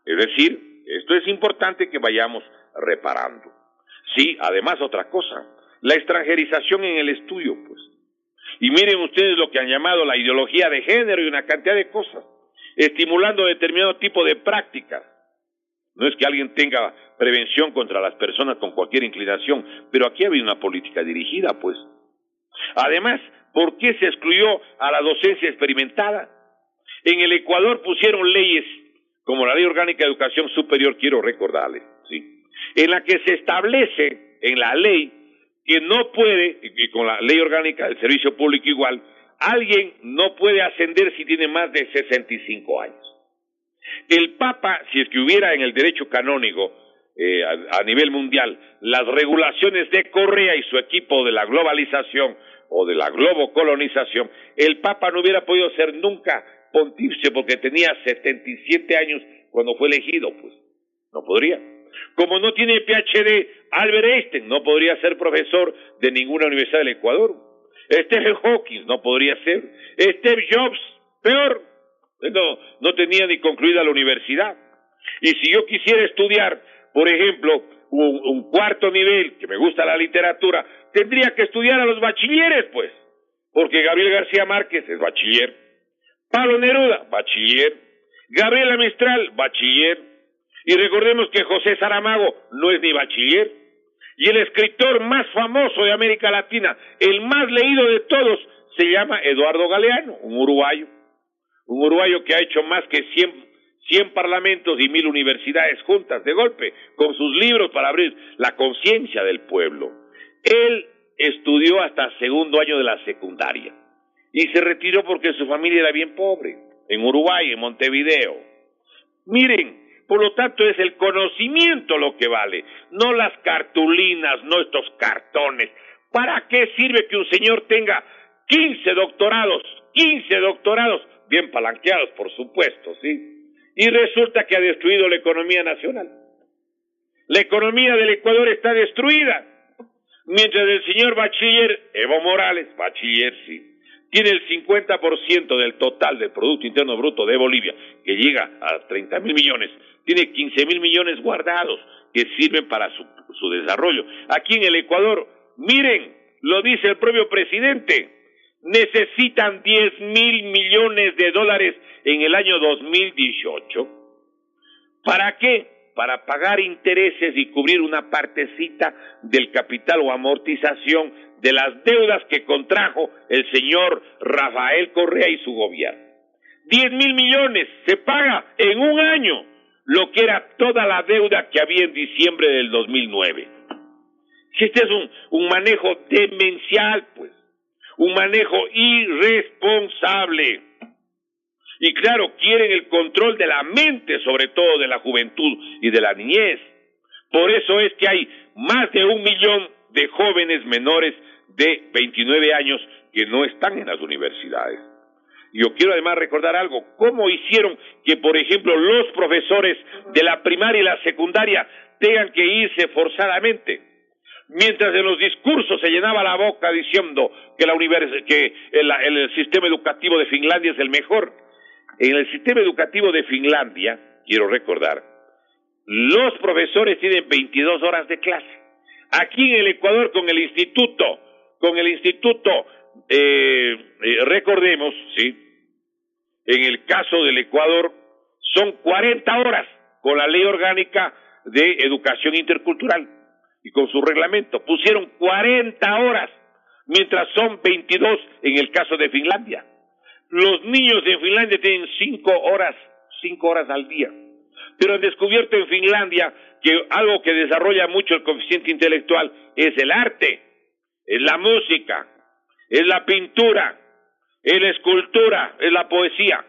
Es decir, esto es importante que vayamos reparando. Sí, además otra cosa, la extranjerización en el estudio, pues. Y miren ustedes lo que han llamado la ideología de género y una cantidad de cosas, estimulando determinado tipo de prácticas. No es que alguien tenga prevención contra las personas con cualquier inclinación, pero aquí había una política dirigida, pues. Además, ¿por qué se excluyó a la docencia experimentada? En el Ecuador pusieron leyes, como la Ley Orgánica de Educación Superior, quiero recordarles, ¿sí?, en la que se establece en la ley que no puede, y con la ley orgánica del servicio público igual, alguien no puede ascender si tiene más de 65 años. El Papa, si es que hubiera en el derecho canónico a nivel mundial las regulaciones de Correa y su equipo de la globalización o de la globocolonización, el Papa no hubiera podido ser nunca pontífice porque tenía 77 años cuando fue elegido, pues no podría. Como no tiene PhD, Albert Einstein no podría ser profesor de ninguna universidad del Ecuador. Stephen Hawking no podría ser. Steve Jobs, peor, no tenía ni concluida la universidad. Y si yo quisiera estudiar, por ejemplo, un cuarto nivel, que me gusta la literatura, tendría que estudiar a los bachilleres, pues, porque Gabriel García Márquez es bachiller, Pablo Neruda, bachiller, Gabriela Mistral, bachiller, y recordemos que José Saramago no es ni bachiller, y el escritor más famoso de América Latina, el más leído de todos, se llama Eduardo Galeano, un uruguayo que ha hecho más que 100 parlamentos y 1000 universidades juntas de golpe, con sus libros para abrir la conciencia del pueblo. Él estudió hasta segundo año de la secundaria, y se retiró porque su familia era bien pobre, en Uruguay, en Montevideo. Miren, por lo tanto es el conocimiento lo que vale, no las cartulinas, no estos cartones. ¿Para qué sirve que un señor tenga 15 doctorados, bien palanqueados por supuesto, ¿sí? Y resulta que ha destruido la economía nacional. La economía del Ecuador está destruida, mientras el señor bachiller Evo Morales, bachiller sí, tiene el 50% del total del Producto Interno Bruto de Bolivia, que llega a 30.000 millones, tiene 15.000 millones guardados que sirven para su desarrollo. Aquí en el Ecuador, miren, lo dice el propio presidente, necesitan 10.000 millones de dólares en el año 2018. ¿Para qué? Para pagar intereses y cubrir una partecita del capital o amortización de las deudas que contrajo el señor Rafael Correa y su gobierno. 10.000 millones se paga en un año lo que era toda la deuda que había en diciembre del 2009. Este es un manejo demencial, pues, un manejo irresponsable. Y claro, quieren el control de la mente, sobre todo de la juventud y de la niñez. Por eso es que hay más de 1 millón de jóvenes menores de 29 años que no están en las universidades. Yo quiero además recordar algo, cómo hicieron que, por ejemplo, los profesores de la primaria y la secundaria tengan que irse forzadamente, mientras en los discursos se llenaba la boca diciendo que el sistema educativo de Finlandia es el mejor. En el sistema educativo de Finlandia, quiero recordar, los profesores tienen 22 horas de clase. Aquí en el Ecuador con el instituto, recordemos, ¿sí? En el caso del Ecuador son 40 horas con la ley orgánica de educación intercultural y con su reglamento. Pusieron 40 horas, mientras son 22 en el caso de Finlandia. Los niños en Finlandia tienen 5 horas al día. Pero han descubierto en Finlandia que algo que desarrolla mucho el coeficiente intelectual es el arte, es la música, es la pintura, es la escultura, es la poesía.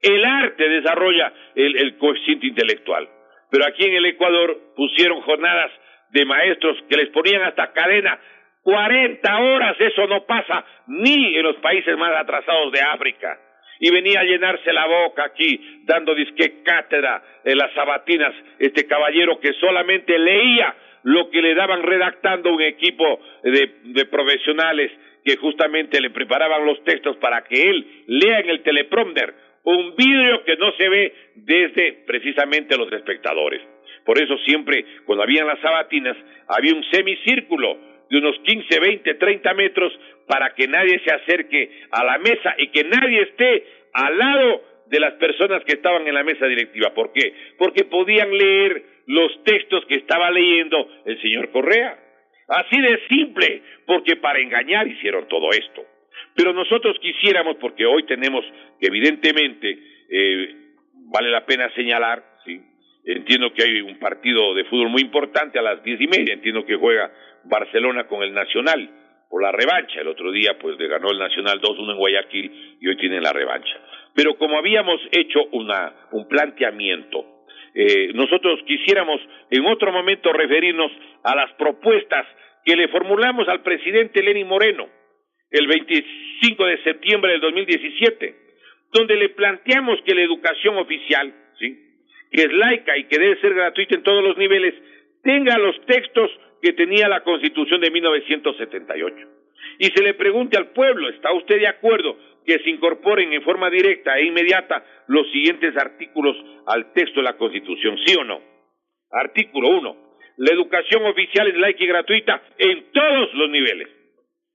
El arte desarrolla el coeficiente intelectual. Pero aquí en el Ecuador pusieron jornadas de maestros que les ponían hasta cadena. 40 horas, eso no pasa ni en los países más atrasados de África. Y venía a llenarse la boca aquí, dando disque cátedra en las sabatinas, este caballero que solamente leía lo que le daban redactando un equipo de profesionales que justamente le preparaban los textos para que él lea en el teleprompter, un vidrio que no se ve desde precisamente los espectadores. Por eso siempre, cuando habían las sabatinas, había un semicírculo de unos 15, 20, 30 metros para que nadie se acerque a la mesa y que nadie esté al lado de las personas que estaban en la mesa directiva. ¿Por qué? Porque podían leer los textos que estaba leyendo el señor Correa. Así de simple, porque para engañar hicieron todo esto. Pero nosotros quisiéramos, porque hoy tenemos que evidentemente, vale la pena señalar, ¿sí? Entiendo que hay un partido de fútbol muy importante a las 10:30. Entiendo que juega Barcelona con el Nacional por la revancha. El otro día pues le ganó el Nacional 2-1 en Guayaquil y hoy tienen la revancha. Pero como habíamos hecho un planteamiento, nosotros quisiéramos en otro momento referirnos a las propuestas que le formulamos al presidente Lenín Moreno el 25 de septiembre del 2017, donde le planteamos que la educación oficial, ¿sí?, que es laica y que debe ser gratuita en todos los niveles, tenga los textos que tenía la Constitución de 1978. Y se le pregunte al pueblo, ¿está usted de acuerdo que se incorporen en forma directa e inmediata los siguientes artículos al texto de la Constitución, sí o no? Artículo 1. La educación oficial es laica y gratuita en todos los niveles.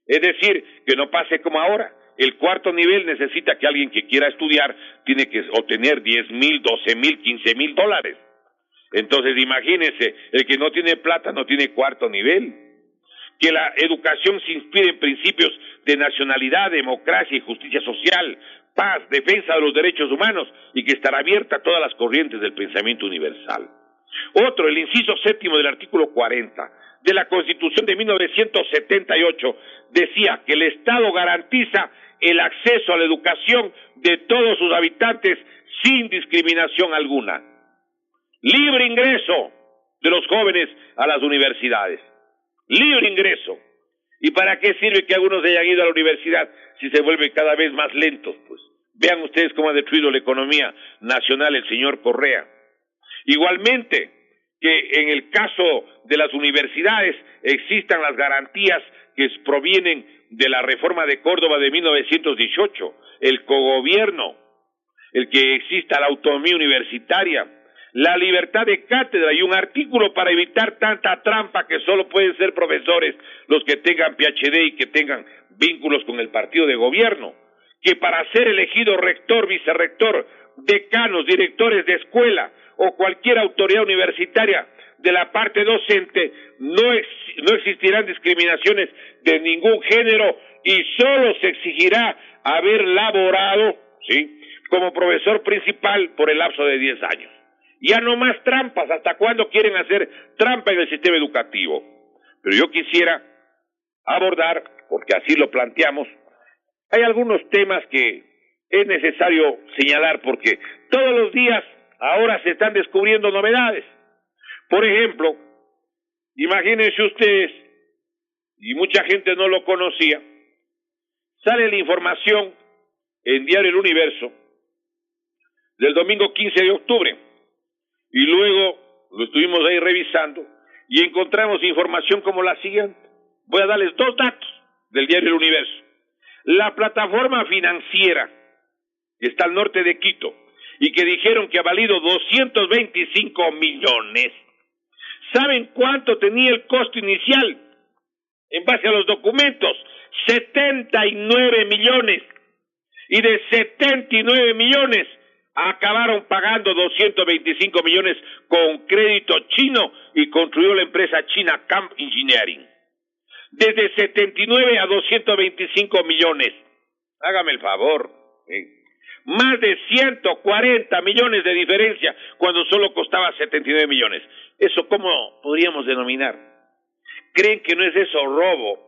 Es decir, que no pase como ahora. El cuarto nivel necesita que alguien que quiera estudiar tiene que obtener 10,000, 12,000, 15,000 dólares. Entonces, imagínense, el que no tiene plata no tiene cuarto nivel. Que la educación se inspire en principios de nacionalidad, democracia y justicia social, paz, defensa de los derechos humanos y que estará abierta a todas las corrientes del pensamiento universal. Otro, el inciso 7 del artículo 40 de la Constitución de 1978 decía que el Estado garantiza el acceso a la educación de todos sus habitantes sin discriminación alguna. Libre ingreso de los jóvenes a las universidades. Libre ingreso. ¿Y para qué sirve que algunos hayan ido a la universidad si se vuelven cada vez más lentos? Pues vean ustedes cómo ha destruido la economía nacional el señor Correa. Igualmente, que en el caso de las universidades existan las garantías que provienen de la reforma de Córdoba de 1918, el cogobierno, el que exista la autonomía universitaria, la libertad de cátedra y un artículo para evitar tanta trampa que solo pueden ser profesores los que tengan PhD y que tengan vínculos con el partido de gobierno, que para ser elegido rector, vicerrector, decanos, directores de escuela o cualquier autoridad universitaria de la parte docente no existirán discriminaciones de ningún género y solo se exigirá haber laborado, ¿sí?, como profesor principal por el lapso de 10 años. Ya no más trampas. ¿Hasta cuándo quieren hacer trampa en el sistema educativo? Pero yo quisiera abordar, porque así lo planteamos, hay algunos temas que es necesario señalar porque todos los días ahora se están descubriendo novedades. Por ejemplo, imagínense ustedes, y mucha gente no lo conocía, sale la información en Diario El Universo del domingo 15 de octubre, y luego lo estuvimos ahí revisando y encontramos información como la siguiente. Voy a darles 2 datos del Diario El Universo. La plataforma financiera que está al norte de Quito y que dijeron que ha valido 225 millones. ¿Saben cuánto tenía el costo inicial? En base a los documentos, 79 millones. Y de 79 millones acabaron pagando 225 millones con crédito chino y construyó la empresa china Camp Engineering. Desde 79 a 225 millones. Hágame el favor. Más de 140 millones de diferencia cuando solo costaba 79 millones. ¿Eso cómo podríamos denominar? ¿Creen que no es eso robo?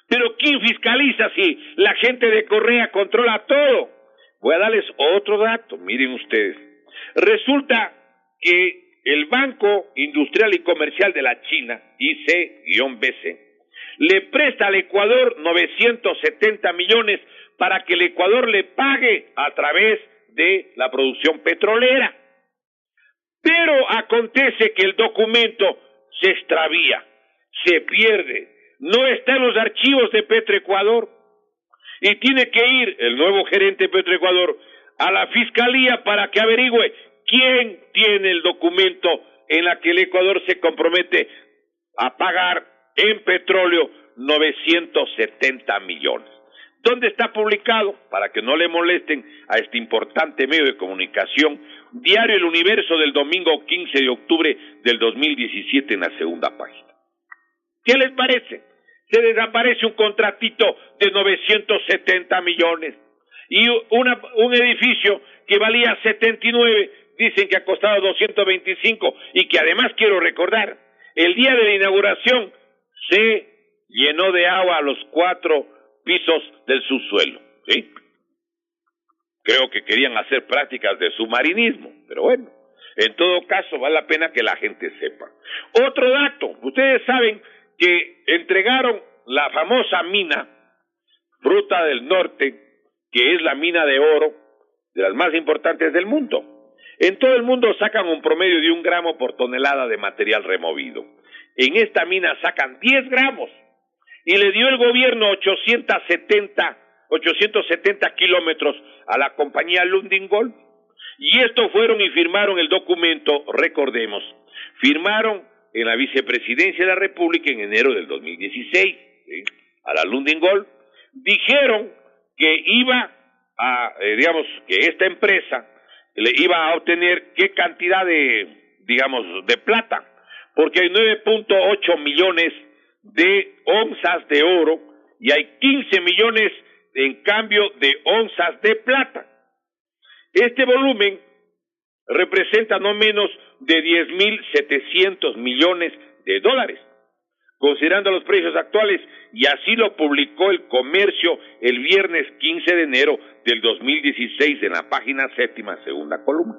Pero ¿quién fiscaliza si la gente de Correa controla todo? Voy a darles otro dato, miren ustedes. Resulta que el Banco Industrial y Comercial de la China, IC-BC, le presta al Ecuador 970 millones para que el Ecuador le pague a través de la producción petrolera. Pero acontece que el documento se extravía, se pierde, no está en los archivos de Petroecuador y tiene que ir el nuevo gerente de Petroecuador a la fiscalía para que averigüe quién tiene el documento en la que el Ecuador se compromete a pagar en petróleo 970 millones. ¿Dónde está publicado? Para que no le molesten a este importante medio de comunicación, Diario El Universo del domingo 15 de octubre del 2017 en la segunda página. ¿Qué les parece? Se desaparece un contratito de 970 millones y un edificio que valía 79 dicen que ha costado 225 y que además quiero recordar, el día de la inauguración se llenó de agua a los 4 pisos del subsuelo, ¿sí? Creo que querían hacer prácticas de submarinismo, pero bueno, en todo caso vale la pena que la gente sepa. Otro dato, ustedes saben que entregaron la famosa mina Fruta del Norte, que es la mina de oro de las más importantes del mundo. En todo el mundo sacan un promedio de 1 gramo por tonelada de material removido. En esta mina sacan 10 gramos y le dio el gobierno 870 kilómetros a la compañía Lundin Gold. Y estos fueron y firmaron el documento, recordemos, firmaron en la vicepresidencia de la República en enero del 2016, ¿sí? A la Lundin Gold. Dijeron que iba a, que esta empresa le iba a obtener qué cantidad de plata, porque hay 9.8 millones de onzas de oro y hay 15 millones en cambio de onzas de plata. Este volumen representa no menos de 10.700 millones de dólares, considerando los precios actuales, y así lo publicó El Comercio el viernes 15 de enero del 2016 en la página 7ª, segunda columna.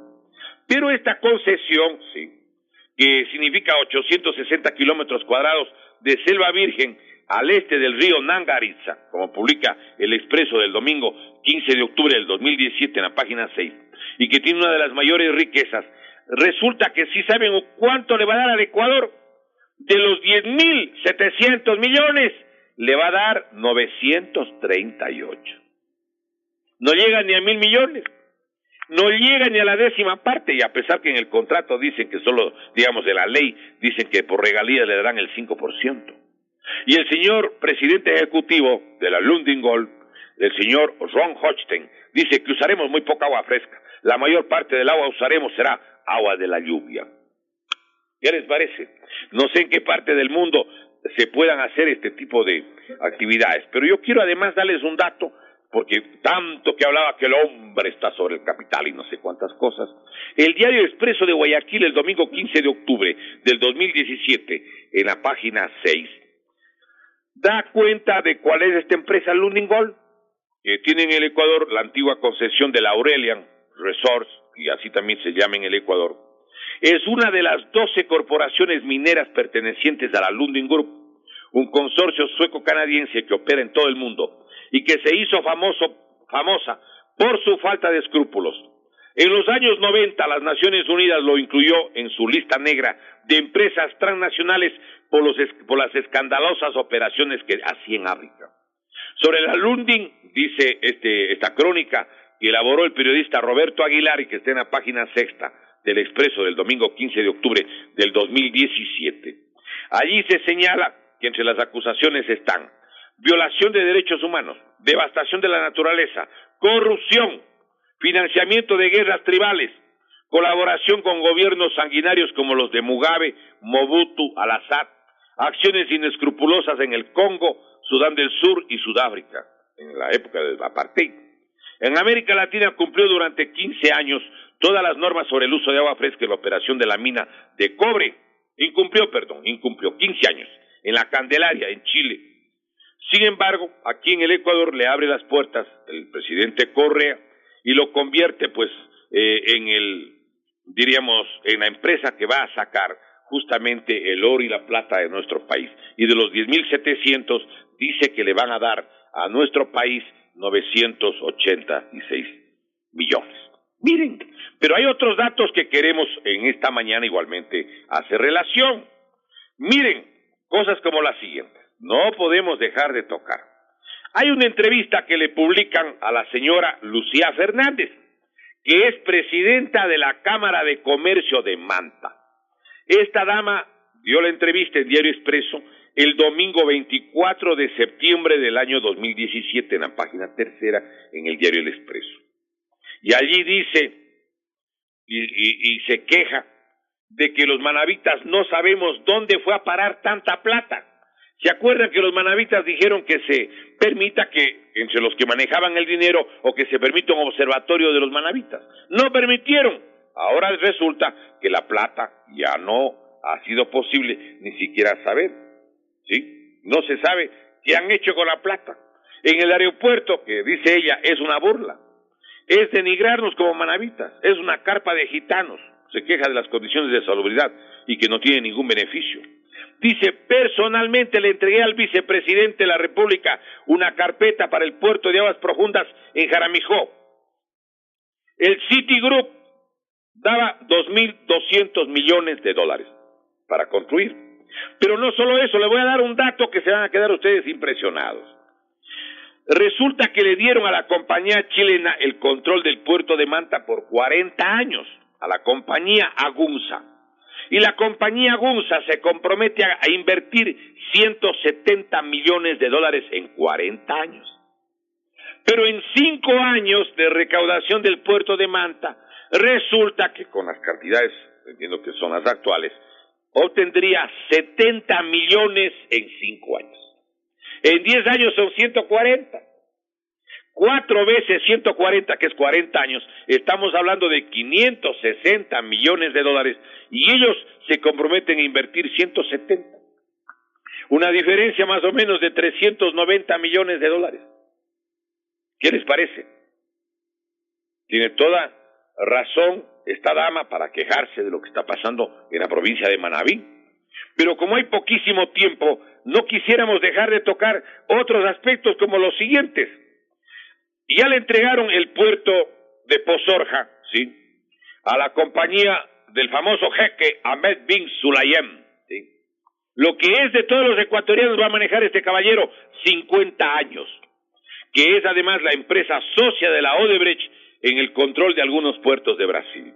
Pero esta concesión, sí, que significa 860 kilómetros cuadrados de selva virgen al este del río Nangaritza, como publica El Expreso del domingo 15 de octubre del 2017 en la página 6, y que tiene una de las mayores riquezas, resulta que sí saben cuánto le va a dar al Ecuador. De los 10.700 millones, le va a dar 938. No llega ni a 1.000 millones. No llega ni a la 10ª parte, y a pesar que en el contrato dicen que solo, de la ley, dicen que por regalías le darán el 5%. Y el señor presidente ejecutivo de la Lundin Gold, el señor Ron Hochstein, dice que usaremos muy poca agua fresca. La mayor parte del agua usaremos será agua de la lluvia. ¿Qué les parece? No sé en qué parte del mundo se puedan hacer este tipo de actividades, pero yo quiero además darles un dato, porque tanto que hablaba que el hombre está sobre el capital y no sé cuántas cosas. El diario Expreso de Guayaquil, el domingo 15 de octubre del 2017, en la página 6, da cuenta de cuál es esta empresa Lundin Gold, que tiene en el Ecuador la antigua concesión de la Aurelian Resources, y así también se llama en el Ecuador. Es una de las 12 corporaciones mineras pertenecientes a la Lundin Group, un consorcio sueco-canadiense que opera en todo el mundo y que se hizo famosa por su falta de escrúpulos. En los años 90, las Naciones Unidas lo incluyó en su lista negra de empresas transnacionales por las escandalosas operaciones que hacía en África. Sobre la Lundin, dice esta crónica que elaboró el periodista Roberto Aguilar y que está en la página 6 del Expreso del domingo 15 de octubre del 2017. Allí se señala que entre las acusaciones están violación de derechos humanos, devastación de la naturaleza, corrupción, financiamiento de guerras tribales, colaboración con gobiernos sanguinarios como los de Mugabe, Mobutu, Al-Assad, acciones inescrupulosas en el Congo, Sudán del Sur y Sudáfrica, en la época del apartheid. En América Latina cumplió durante 15 años todas las normas sobre el uso de agua fresca en la operación de la mina de cobre. Incumplió 15 años, en la Candelaria, en Chile. Sin embargo, aquí en el Ecuador le abre las puertas el presidente Correa y lo convierte en la empresa que va a sacar justamente el oro y la plata de nuestro país. Y de los 10.700 dice que le van a dar a nuestro país 986 millones. Miren, pero hay otros datos que queremos en esta mañana igualmente hacer relación. Miren, cosas como las siguientes, no podemos dejar de tocar. Hay una entrevista que le publican a la señora Lucía Fernández, que es presidenta de la Cámara de Comercio de Manta. Esta dama dio la entrevista en Diario Expreso el domingo 24 de septiembre del año 2017 en la página 3 en el Diario El Expreso. Y allí dice, y se queja de que los manavitas no sabemos dónde fue a parar tanta plata. ¿Se acuerdan que los manavitas dijeron que se permita que, entre los que manejaban el dinero, o que se permita un observatorio de los manavitas? No permitieron. ahora resulta que la plata ya no ha sido posible ni siquiera saber, ¿sí? No se sabe qué han hecho con la plata. En el aeropuerto, que dice ella, es una burla, es denigrarnos como manavitas, es una carpa de gitanos, se queja de las condiciones de salubridad y que no tiene ningún beneficio. Dice, personalmente le entregué al vicepresidente de la República una carpeta para el puerto de aguas profundas en Jaramijó. El Citigroup daba 2.200 millones de dólares para construir. Pero no solo eso, le voy a dar un dato que se van a quedar ustedes impresionados. Resulta que le dieron a la compañía chilena el control del puerto de Manta por 40 años, a la compañía Agunza. Y la compañía Agunza se compromete a invertir 170 millones de dólares en 40 años. Pero en 5 años de recaudación del puerto de Manta, resulta que con las cantidades, entiendo que son las actuales, obtendría 70 millones en 5 años. En 10 años son 140. 4 veces 140, que es 40 años, estamos hablando de 560 millones de dólares, y ellos se comprometen a invertir 170. Una diferencia más o menos de 390 millones de dólares. ¿Qué les parece? Tiene toda razón esta dama para quejarse de lo que está pasando en la provincia de Manabí. Pero como hay poquísimo tiempo, no quisiéramos dejar de tocar otros aspectos como los siguientes. Ya le entregaron el puerto de Pozorja, ¿sí?, a la compañía del famoso jeque Ahmed bin Sulayem, ¿sí? Lo que es de todos los ecuatorianos va a manejar este caballero 50 años, que es además la empresa socia de la Odebrecht en el control de algunos puertos de Brasil.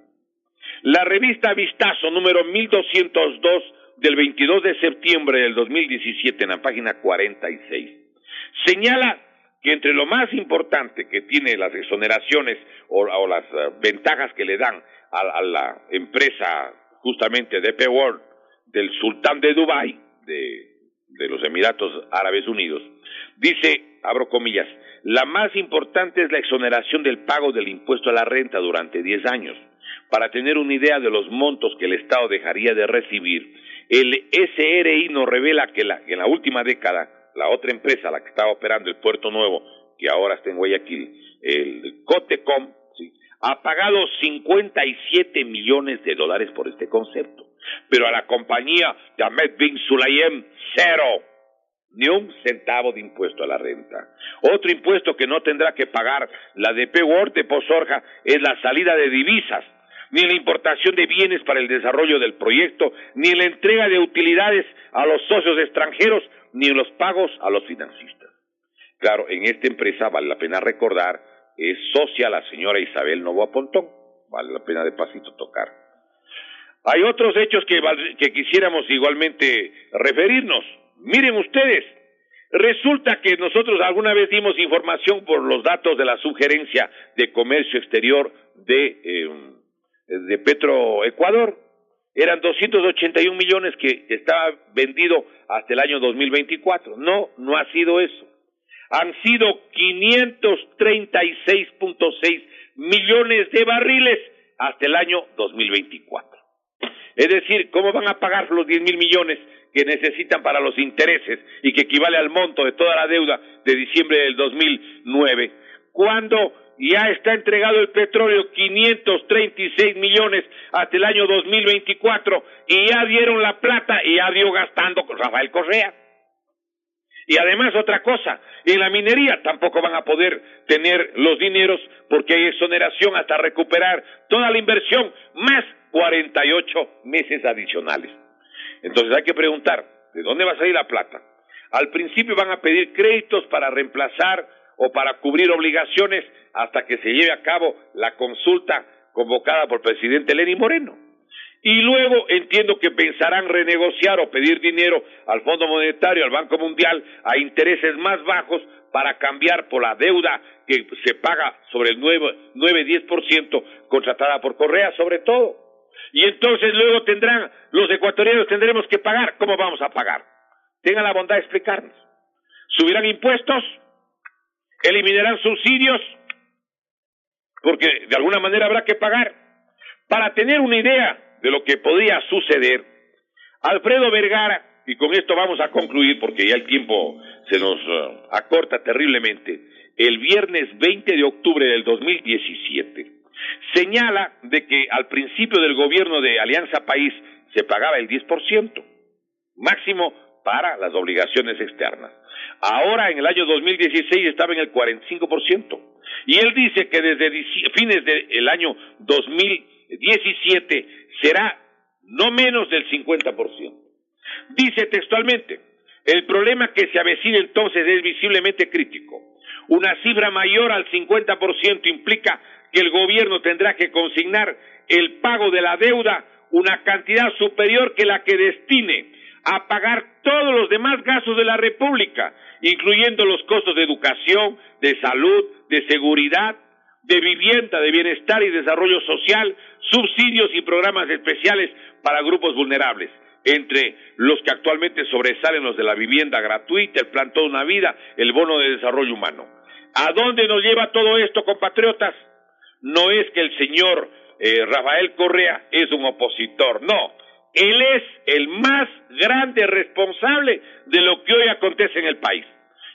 La revista Vistazo número 1202 del 22 de septiembre del 2017, en la página 46, señala que entre lo más importante que tiene las exoneraciones o las ventajas que le dan a la empresa justamente DP World del sultán de Dubái, de los Emiratos Árabes Unidos, dice, abro comillas, la más importante es la exoneración del pago del impuesto a la renta durante 10 años. Para tener una idea de los montos que el Estado dejaría de recibir, el SRI nos revela que en la última década, la otra empresa, la que estaba operando el Puerto Nuevo, que ahora está en Guayaquil, el Cotecom, ¿sí?, ha pagado 57 millones de dólares por este concepto. Pero a la compañía de Ahmed bin Sulayem, cero, ni un centavo de impuesto a la renta. Otro impuesto que no tendrá que pagar la DP World de Pozorja es la salida de divisas, ni la importación de bienes para el desarrollo del proyecto, ni la entrega de utilidades a los socios extranjeros, ni los pagos a los financistas. Claro, en esta empresa, vale la pena recordar, es socia la señora Isabel Novoa Pontón, vale la pena de pasito tocar. Hay otros hechos que quisiéramos igualmente referirnos. Miren ustedes, resulta que nosotros alguna vez dimos información por los datos de la Subgerencia de Comercio Exterior de Petroecuador. Eran 281 millones que estaba vendido hasta el año 2024. No ha sido eso. Han sido 536.6 millones de barriles hasta el año 2024. Es decir, ¿cómo van a pagar los 10.000 millones que necesitan para los intereses y que equivale al monto de toda la deuda de diciembre del 2009, cuando ya está entregado el petróleo 536 millones hasta el año 2024 y ya dieron la plata y ya dio gastando con Rafael Correa? Y además otra cosa, en la minería tampoco van a poder tener los dineros porque hay exoneración hasta recuperar toda la inversión, más 48 meses adicionales. Entonces hay que preguntar, ¿de dónde va a salir la plata? Al principio van a pedir créditos para reemplazar o para cubrir obligaciones hasta que se lleve a cabo la consulta convocada por el presidente Lenín Moreno. Y luego entiendo que pensarán renegociar o pedir dinero al Fondo Monetario, al Banco Mundial, a intereses más bajos para cambiar por la deuda que se paga sobre el 9-10% contratada por Correa sobre todo. Y entonces luego los ecuatorianos tendremos que pagar. ¿Cómo vamos a pagar? Tengan la bondad de explicarnos. ¿Subirán impuestos? ¿Eliminarán subsidios? Porque de alguna manera habrá que pagar. Para tener una idea de lo que podría suceder, Alfredo Vergara, y con esto vamos a concluir porque ya el tiempo se nos acorta terriblemente, el viernes 20 de octubre del 2017, señala de que al principio del gobierno de Alianza País se pagaba el 10%, máximo para las obligaciones externas. Ahora en el año 2016 estaba en el 45%, y él dice que desde fines del año 2017 será no menos del 50%. Dice textualmente, el problema que se avecina entonces es visiblemente crítico. Una cifra mayor al 50% implica que el gobierno tendrá que consignar el pago de la deuda, una cantidad superior que la que destine a pagar todos los demás gastos de la República, incluyendo los costos de educación, de salud, de seguridad, de vivienda, de bienestar y desarrollo social, subsidios y programas especiales para grupos vulnerables, entre los que actualmente sobresalen los de la vivienda gratuita, el plan Toda una Vida, el bono de desarrollo humano. ¿A dónde nos lleva todo esto, compatriotas? No es que el señor Rafael Correa es un opositor, no. Él es el más grande responsable de lo que hoy acontece en el país.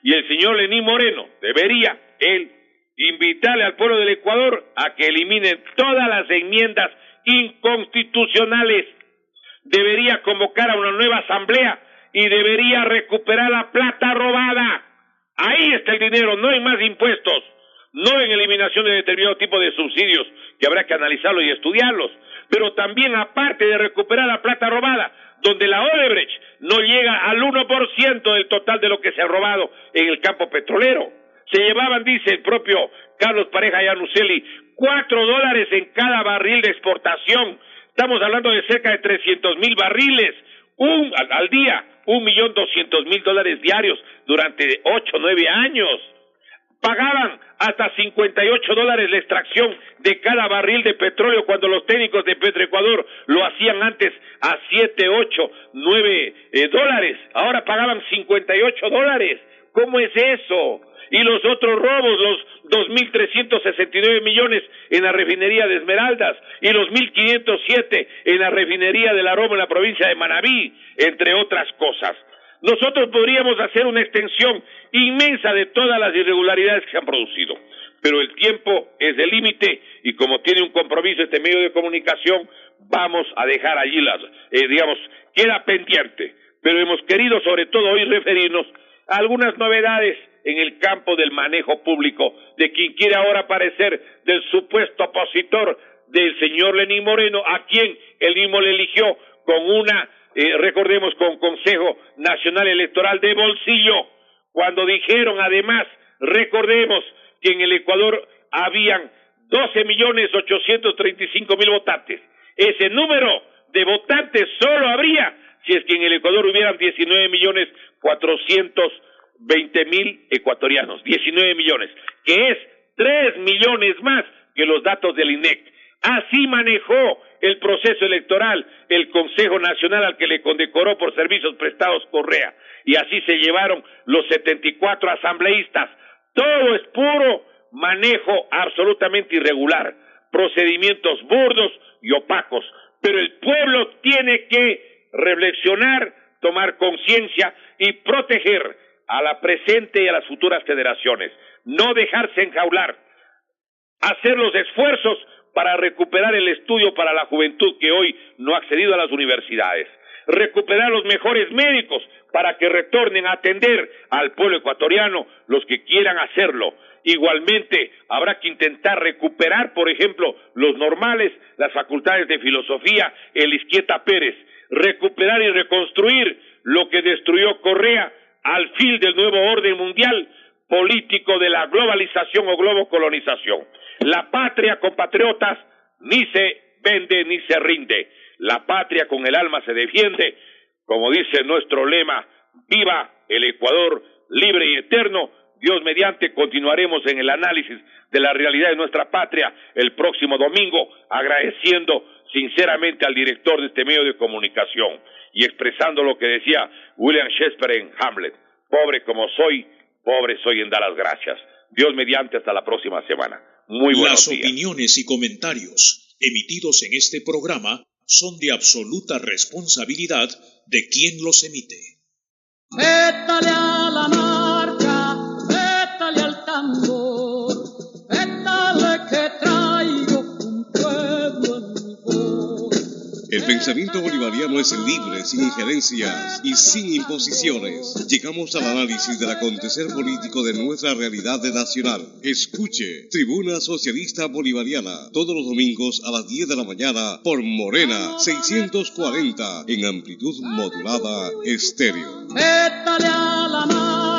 Y el señor Lenín Moreno debería, él, invitarle al pueblo del Ecuador a que elimine todas las enmiendas inconstitucionales. Debería convocar a una nueva asamblea y debería recuperar la plata robada. Ahí está el dinero, no en más impuestos, no en eliminación de determinado tipo de subsidios, que habrá que analizarlos y estudiarlos, pero también aparte de recuperar la plata robada, donde la Odebrecht no llega al 1% del total de lo que se ha robado en el campo petrolero. Se llevaban, dice el propio Carlos Pareja Yanuseli, $4 en cada barril de exportación. Estamos hablando de cerca de 300,000 barriles al día, $1,200,000 diarios durante 8 o 9 años. Pagaban hasta $58 la extracción de cada barril de petróleo cuando los técnicos de Petroecuador lo hacían antes a 7, 8, 9 dólares. Ahora pagaban $58. ¿Cómo es eso? Y los otros robos, los 2.369 millones en la refinería de Esmeraldas y los 1.507 en la refinería del Aroma en la provincia de Manabí, entre otras cosas. Nosotros podríamos hacer una extensión inmensa de todas las irregularidades que se han producido, pero el tiempo es de límite y como tiene un compromiso este medio de comunicación, vamos a dejar allí queda pendiente, pero hemos querido sobre todo hoy referirnos a algunas novedades en el campo del manejo público de quien quiere ahora parecer del supuesto opositor del señor Lenín Moreno, a quien él mismo le eligió con recordemos, con Consejo Nacional Electoral de bolsillo, cuando dijeron además, recordemos que en el Ecuador habían 12,835,000 votantes. Ese número de votantes solo habría si es que en el Ecuador hubieran 19,420,000 ecuatorianos, 19 millones, que es 3 millones más que los datos del INEC. Así manejó el proceso electoral el Consejo Nacional al que le condecoró por servicios prestados Correa, y así se llevaron los 74 asambleístas. Todo es puro manejo absolutamente irregular, procedimientos burdos y opacos, pero el pueblo tiene que reflexionar, tomar conciencia y proteger a la presente y a las futuras generaciones, no dejarse enjaular, hacer los esfuerzos para recuperar el estudio para la juventud que hoy no ha accedido a las universidades, recuperar los mejores médicos para que retornen a atender al pueblo ecuatoriano los que quieran hacerlo. Igualmente, habrá que intentar recuperar, por ejemplo, los normales, las facultades de filosofía, el Izquieta Pérez, recuperar y reconstruir lo que destruyó Correa al fin del nuevo orden mundial político de la globalización o globocolonización. La patria, compatriotas, ni se vende ni se rinde. La patria con el alma se defiende. Como dice nuestro lema, viva el Ecuador libre y eterno. Dios mediante continuaremos en el análisis de la realidad de nuestra patria el próximo domingo, agradeciendo sinceramente al director de este medio de comunicación y expresando lo que decía William Shakespeare en Hamlet: pobre como soy, pobre soy en dar las gracias. Dios mediante, hasta la próxima semana. Muy buenos días. Las opiniones y comentarios emitidos en este programa son de absoluta responsabilidad de quien los emite. Métale a la marcha, métale al tambor, métale que traigo un pueblo en mi voz. El pensamiento bolivariano es libre, sin injerencias y sin imposiciones. Llegamos al análisis del acontecer político de nuestra realidad nacional. Escuche Tribuna Socialista Bolivariana todos los domingos a las 10 de la mañana por Morena 640 en amplitud modulada estéreo. Métale a la marcha.